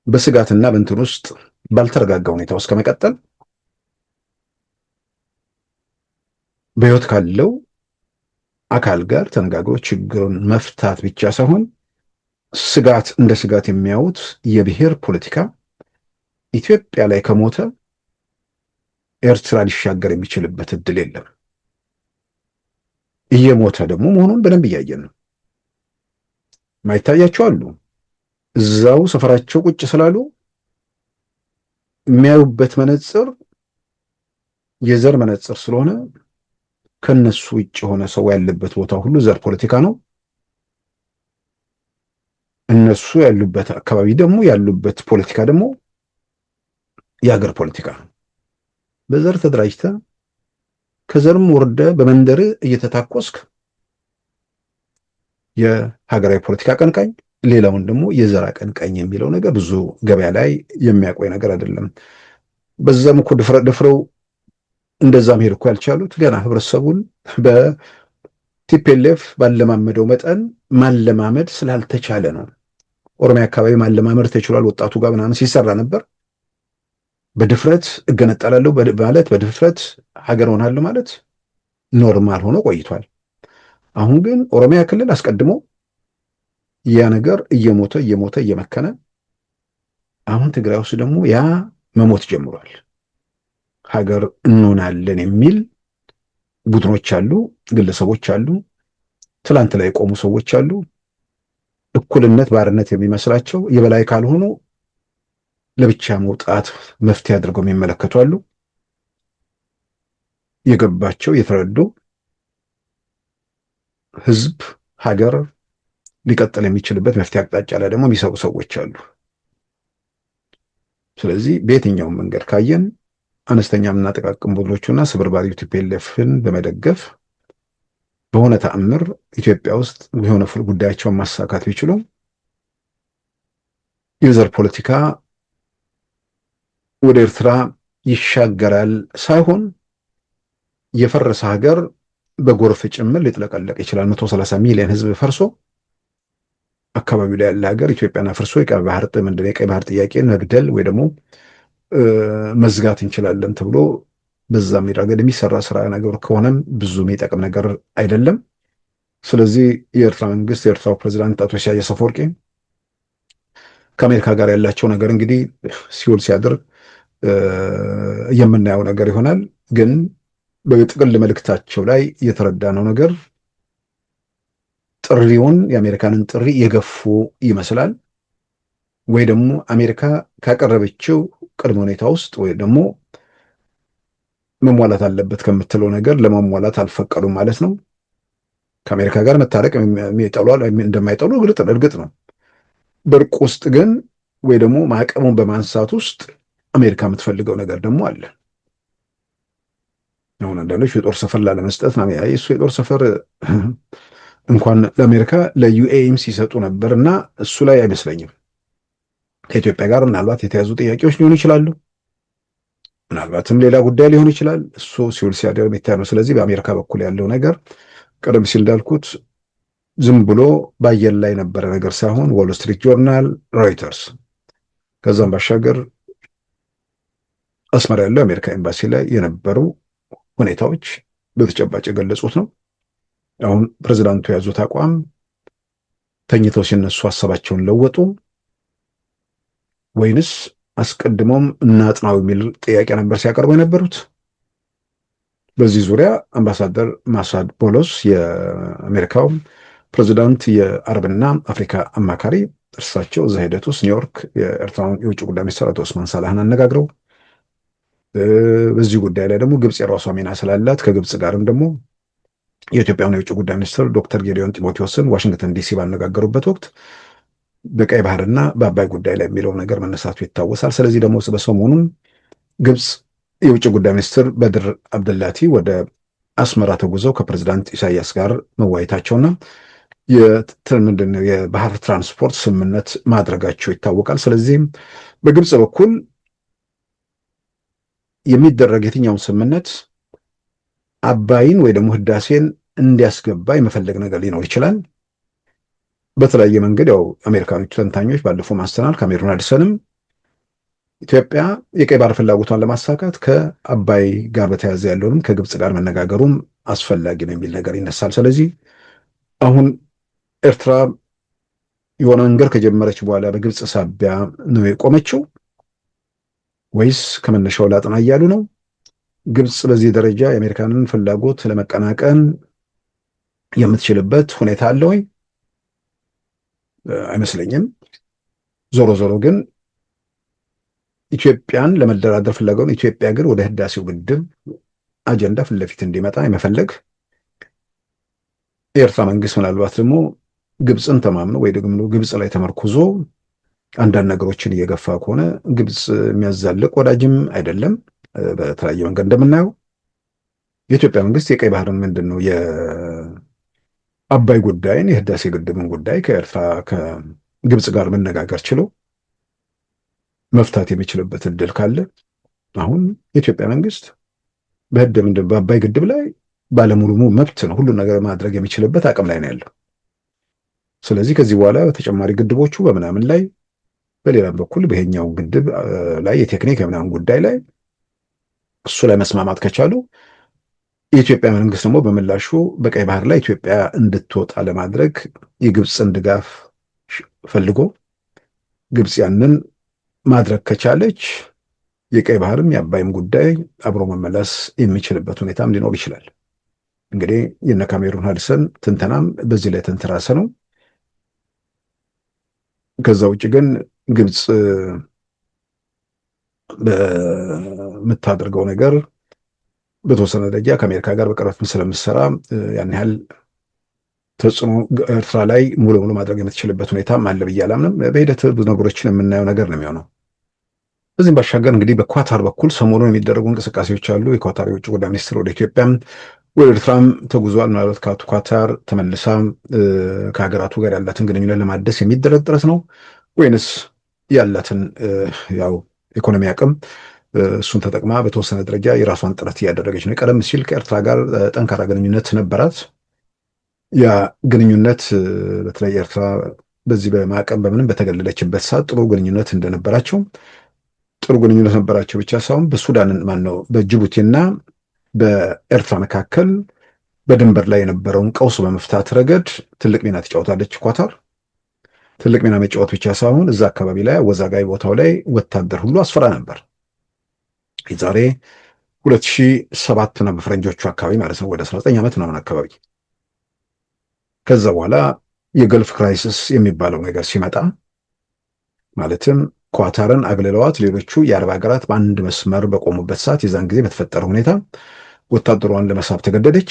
በስጋትና በእንትን ውስጥ ባልተረጋጋ ሁኔታ ውስጥ ከመቀጠል በህይወት ካለው አካል ጋር ተነጋግሮ ችግሩን መፍታት ብቻ ሳይሆን እንደ ስጋት የሚያዩት የብሔር ፖለቲካ ኢትዮጵያ ላይ ከሞተ ኤርትራ ሊሻገር የሚችልበት እድል የለም። እየሞተ ደግሞ መሆኑን በደንብ እያየን ነው። ማይታያቸው አሉ። እዛው ሰፈራቸው ቁጭ ስላሉ የሚያዩበት መነጽር የዘር መነጽር ስለሆነ ከነሱ ውጭ የሆነ ሰው ያለበት ቦታ ሁሉ ዘር ፖለቲካ ነው። እነሱ ያሉበት አካባቢ ደግሞ ያሉበት ፖለቲካ ደግሞ የሀገር ፖለቲካ ነው። በዘር ተደራጅተ ከዘርም ወርደ በመንደር እየተታኮስክ የሀገራዊ ፖለቲካ አቀንቃኝ፣ ሌላውን ደግሞ የዘር አቀንቃኝ የሚለው ነገር ብዙ ገበያ ላይ የሚያቆይ ነገር አይደለም። በዛም እኮ ደፍረው እንደዛ መሄድ እኮ ያልቻሉት ገና ህብረተሰቡን በቲፒኤልኤፍ ባለማመደው መጠን ማለማመድ ስላልተቻለ ነው። ኦሮሚያ አካባቢ ማለማመድ ተችሏል። ወጣቱ ጋር ምናምን ሲሰራ ነበር። በድፍረት እገነጠላለሁ ማለት በድፍረት ሀገር ሆናለሁ ማለት ኖርማል ሆኖ ቆይቷል። አሁን ግን ኦሮሚያ ክልል አስቀድሞ ያ ነገር እየሞተ እየመከነ አሁን ትግራይ ውስጥ ደግሞ ያ መሞት ጀምሯል። ሀገር እንሆናለን የሚል ቡድኖች አሉ፣ ግለሰቦች አሉ፣ ትላንት ላይ የቆሙ ሰዎች አሉ። እኩልነት ባርነት የሚመስላቸው የበላይ ካልሆኑ ለብቻ መውጣት መፍትሄ አድርገው የሚመለከቱ አሉ። የገባቸው የተረዱ ህዝብ ሀገር ሊቀጥል የሚችልበት መፍትሄ አቅጣጫ ላይ ደግሞ የሚሰሩ ሰዎች አሉ። ስለዚህ በየትኛውም መንገድ ካየን አነስተኛና ጥቃቅን ቡድኖቹና ስብርባሪው ቲፒኤልኤፍን በመደገፍ በሆነ ተአምር ኢትዮጵያ ውስጥ የሆነ ጉዳያቸውን ማሳካት ቢችሉ የዘር ፖለቲካ ወደ ኤርትራ ይሻገራል ሳይሆን የፈረሰ ሀገር በጎርፍ ጭምር ሊጥለቀለቅ ይችላል። 130 ሚሊዮን ህዝብ ፈርሶ አካባቢው ላይ ያለ ሀገር ኢትዮጵያን አፍርሶ የቀይ ባህር ጥያቄን መግደል ወይ ደግሞ መዝጋት እንችላለን ተብሎ በዛም ረገድ የሚሰራ ስራ ነገር ከሆነም ብዙ የሚጠቅም ነገር አይደለም። ስለዚህ የኤርትራ መንግስት የኤርትራው ፕሬዝዳንት አቶ ኢሳያስ አፈወርቂ ከአሜሪካ ጋር ያላቸው ነገር እንግዲህ ሲውል ሲያድር የምናየው ነገር ይሆናል። ግን በጥቅል መልእክታቸው ላይ የተረዳነው ነገር ጥሪውን የአሜሪካንን ጥሪ የገፉ ይመስላል። ወይ ደግሞ አሜሪካ ካቀረበችው ቅድመ ሁኔታ ውስጥ ወይ ደግሞ መሟላት አለበት ከምትለው ነገር ለማሟላት አልፈቀዱም ማለት ነው። ከአሜሪካ ጋር መታረቅ እንደማይጠሉ እርግጥ ነው። በእርቅ ውስጥ ግን ወይ ደግሞ ማዕቀቡን በማንሳት ውስጥ አሜሪካ የምትፈልገው ነገር ደግሞ አለ። አሁን አንዳንዶች የጦር ሰፈር ላለመስጠት ነው። እሱ የጦር ሰፈር እንኳን ለአሜሪካ ለዩኤኢም ሲሰጡ ነበር እና እሱ ላይ አይመስለኝም። ከኢትዮጵያ ጋር ምናልባት የተያዙ ጥያቄዎች ሊሆኑ ይችላሉ። ምናልባትም ሌላ ጉዳይ ሊሆን ይችላል። እሱ ሲውል ሲያደር የሚታይ ነው። ስለዚህ በአሜሪካ በኩል ያለው ነገር ቀደም ሲል እንዳልኩት ዝም ብሎ በአየር ላይ ነበረ ነገር ሳይሆን ዎል ስትሪት ጆርናል፣ ሮይተርስ ከዛም ባሻገር አስመራ ያለው የአሜሪካ ኤምባሲ ላይ የነበሩ ሁኔታዎች በተጨባጭ የገለጹት ነው። አሁን ፕሬዝዳንቱ የያዙት አቋም ተኝተው ሲነሱ ሀሳባቸውን ለወጡ ወይንስ አስቀድሞም እናጥናው የሚል ጥያቄ ነበር ሲያቀርቡ የነበሩት? በዚህ ዙሪያ አምባሳደር ማሳድ ቦሎስ የአሜሪካው ፕሬዝዳንት የአረብና አፍሪካ አማካሪ እርሳቸው እዛ ሂደት ውስጥ ኒውዮርክ የኤርትራውን የውጭ ጉዳይ ሚኒስትር አቶ ኦስማን ሳላህን አነጋግረው በዚህ ጉዳይ ላይ ደግሞ ግብጽ የራሷ ሚና ስላላት ከግብጽ ጋርም ደግሞ የኢትዮጵያውን የውጭ ጉዳይ ሚኒስትር ዶክተር ጌዲዮን ጢሞቴዎስን ዋሽንግተን ዲሲ ባነጋገሩበት ወቅት በቀይ ባህርና በአባይ ጉዳይ ላይ የሚለው ነገር መነሳቱ ይታወሳል። ስለዚህ ደግሞ በሰሞኑን ግብጽ የውጭ ጉዳይ ሚኒስትር በድር አብደላቲ ወደ አስመራ ተጉዘው ከፕሬዝዳንት ኢሳያስ ጋር መወያየታቸውና የባህር ትራንስፖርት ስምምነት ማድረጋቸው ይታወቃል። ስለዚህም በግብጽ በኩል የሚደረግ የትኛውን ስምምነት አባይን ወይ ደግሞ ህዳሴን እንዲያስገባ የመፈለግ ነገር ሊኖር ይችላል። በተለያየ መንገድ ያው አሜሪካኖች ተንታኞች ባለፈው ማስተናል ካሜሩን አዲሰንም ኢትዮጵያ የቀይ ባህር ፍላጎቷን ለማሳካት ከአባይ ጋር በተያያዘ ያለውንም ከግብጽ ጋር መነጋገሩም አስፈላጊ ነው የሚል ነገር ይነሳል። ስለዚህ አሁን ኤርትራ የሆነ መንገድ ከጀመረች በኋላ በግብፅ ሳቢያ ነው የቆመችው ወይስ ከመነሻው ላጥና እያሉ ነው? ግብፅ በዚህ ደረጃ የአሜሪካንን ፍላጎት ለመቀናቀን የምትችልበት ሁኔታ አለ ወይ? አይመስለኝም። ዞሮ ዞሮ ግን ኢትዮጵያን ለመደራደር ፍላጎት ነው። ኢትዮጵያ ግን ወደ ህዳሴው ግድብ አጀንዳ ፊት ለፊት እንዲመጣ የመፈለግ የኤርትራ መንግስት ምናልባት ደግሞ ግብፅን ተማምኖ ወይ ደግሞ ግብፅ ላይ ተመርኩዞ አንዳንድ ነገሮችን እየገፋ ከሆነ ግብፅ የሚያዛልቅ ወዳጅም አይደለም። በተለያየ መንገድ እንደምናየው የኢትዮጵያ መንግስት የቀይ ባህርን ምንድን ነው የአባይ ጉዳይን የህዳሴ ግድብን ጉዳይ ከግብፅ ጋር መነጋገር ችሎ መፍታት የሚችልበት እድል ካለ አሁን የኢትዮጵያ መንግስት በአባይ ግድብ ላይ ባለሙሉ መብት ነው ሁሉ ነገር ማድረግ የሚችልበት አቅም ላይ ነው ያለው። ስለዚህ ከዚህ በኋላ በተጨማሪ ግድቦቹ በምናምን ላይ በሌላም በኩል በይሄኛው ግድብ ላይ የቴክኒክ የምናምን ጉዳይ ላይ እሱ ላይ መስማማት ከቻሉ የኢትዮጵያ መንግስት ደግሞ በምላሹ በቀይ ባህር ላይ ኢትዮጵያ እንድትወጣ ለማድረግ የግብፅን ድጋፍ ፈልጎ ግብፅ ያንን ማድረግ ከቻለች የቀይ ባህርም የአባይም ጉዳይ አብሮ መመለስ የሚችልበት ሁኔታም ሊኖር ይችላል። እንግዲህ የነ ካሜሩን ሀድሰን ትንተናም በዚህ ላይ ተንተራሰ ነው። ከዛ ውጭ ግን ግብፅ በምታደርገው ነገር በተወሰነ ደረጃ ከአሜሪካ ጋር በቅርበት ስለምትሰራ ያን ያህል ተጽዕኖ ኤርትራ ላይ ሙሉ ሙሉ ማድረግ የምትችልበት ሁኔታም አለ ብዬ አላምንም። በሂደት ብዙ ነገሮችን የምናየው ነገር ነው የሚሆነው። በዚህም ባሻገር እንግዲህ በኳታር በኩል ሰሞኑን የሚደረጉ እንቅስቃሴዎች አሉ። የኳታር የውጭ ጉዳይ ሚኒስትር ወደ ኢትዮጵያም ወደ ኤርትራም ተጉዟል። ምናልባት ኳታር ተመልሳ ከሀገራቱ ጋር ያላትን ግንኙነት ለማደስ የሚደረግ ጥረት ነው ወይንስ ያላትን ያው ኢኮኖሚ አቅም እሱን ተጠቅማ በተወሰነ ደረጃ የራሷን ጥረት እያደረገች ነው? ቀደም ሲል ከኤርትራ ጋር ጠንካራ ግንኙነት ነበራት። ያ ግንኙነት በተለይ ኤርትራ በዚህ በማዕቀብ በምንም በተገለለችበት ሰዓት ጥሩ ግንኙነት እንደነበራቸው ጥሩ ግንኙነት ነበራቸው ብቻ ሳይሆን በሱዳን ማነው በጅቡቲና በኤርትራ መካከል በድንበር ላይ የነበረውን ቀውስ በመፍታት ረገድ ትልቅ ሚና ተጫውታለች ኳታር። ትልቅ ሚና መጫወት ብቻ ሳይሆን እዛ አካባቢ ላይ አወዛጋቢ ቦታው ላይ ወታደር ሁሉ አስፈራ ነበር። የዛሬ 2007 ነው በፈረንጆቹ አካባቢ ማለት ነው፣ ወደ 19 ዓመት ምናምን አካባቢ። ከዛ በኋላ የገልፍ ክራይሲስ የሚባለው ነገር ሲመጣ ማለትም ኳታርን አግልለዋት ሌሎቹ የአረብ ሀገራት በአንድ መስመር በቆሙበት ሰዓት የዛን ጊዜ በተፈጠረ ሁኔታ ወታደሯን ለመሳብ ተገደደች።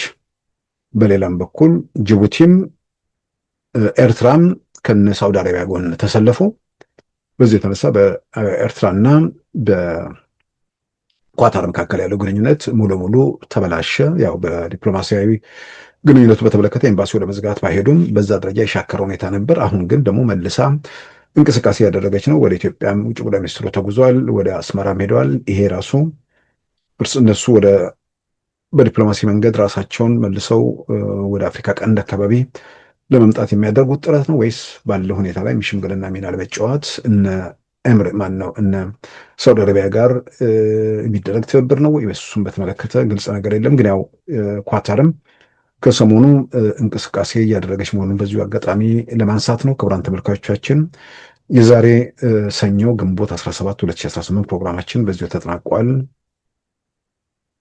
በሌላም በኩል ጅቡቲም ኤርትራም ከነ ሳውዲ አረቢያ ጎን ተሰለፉ። በዚህ የተነሳ በኤርትራና በኳታር መካከል ያለው ግንኙነት ሙሉ ሙሉ ተበላሸ። ያው በዲፕሎማሲያዊ ግንኙነቱ በተመለከተ ኤምባሲ ወደ መዝጋት ባይሄዱም በዛ ደረጃ የሻከረ ሁኔታ ነበር። አሁን ግን ደግሞ መልሳ እንቅስቃሴ ያደረገች ነው። ወደ ኢትዮጵያም ውጭ ጉዳይ ሚኒስትሩ ተጉዟል፣ ወደ አስመራም ሄደዋል። ይሄ ራሱ እነሱ በዲፕሎማሲ መንገድ ራሳቸውን መልሰው ወደ አፍሪካ ቀንድ አካባቢ ለመምጣት የሚያደርጉት ጥረት ነው ወይስ ባለው ሁኔታ ላይ ሽምግልና ሚና ለመጫወት እነ ሳውዲ አረቢያ ጋር የሚደረግ ትብብር ነው ወይ? እሱን በተመለከተ ግልጽ ነገር የለም። ግን ያው ኳታርም ከሰሞኑ እንቅስቃሴ እያደረገች መሆኑን በዚሁ አጋጣሚ ለማንሳት ነው። ክቡራን ተመልካቾቻችን የዛሬ ሰኞ ግንቦት 17 2018 ፕሮግራማችን በዚሁ ተጠናቋል።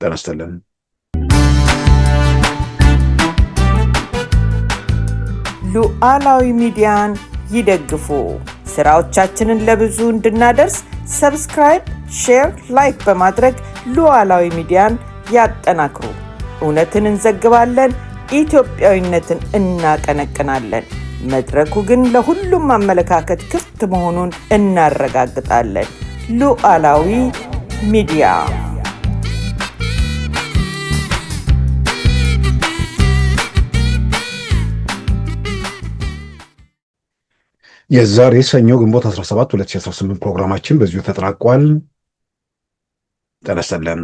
ጤና ይስጥልን። ሉዓላዊ ሚዲያን ይደግፉ። ስራዎቻችንን ለብዙ እንድናደርስ ሰብስክራይብ፣ ሼር፣ ላይክ በማድረግ ሉዓላዊ ሚዲያን ያጠናክሩ። እውነትን እንዘግባለን፣ ኢትዮጵያዊነትን እናቀነቅናለን። መድረኩ ግን ለሁሉም አመለካከት ክፍት መሆኑን እናረጋግጣለን። ሉዓላዊ ሚዲያ የዛሬ ሰኞ ግንቦት 17 2018 ፕሮግራማችን በዚሁ ተጠናቋል። ጤና ይስጥልን።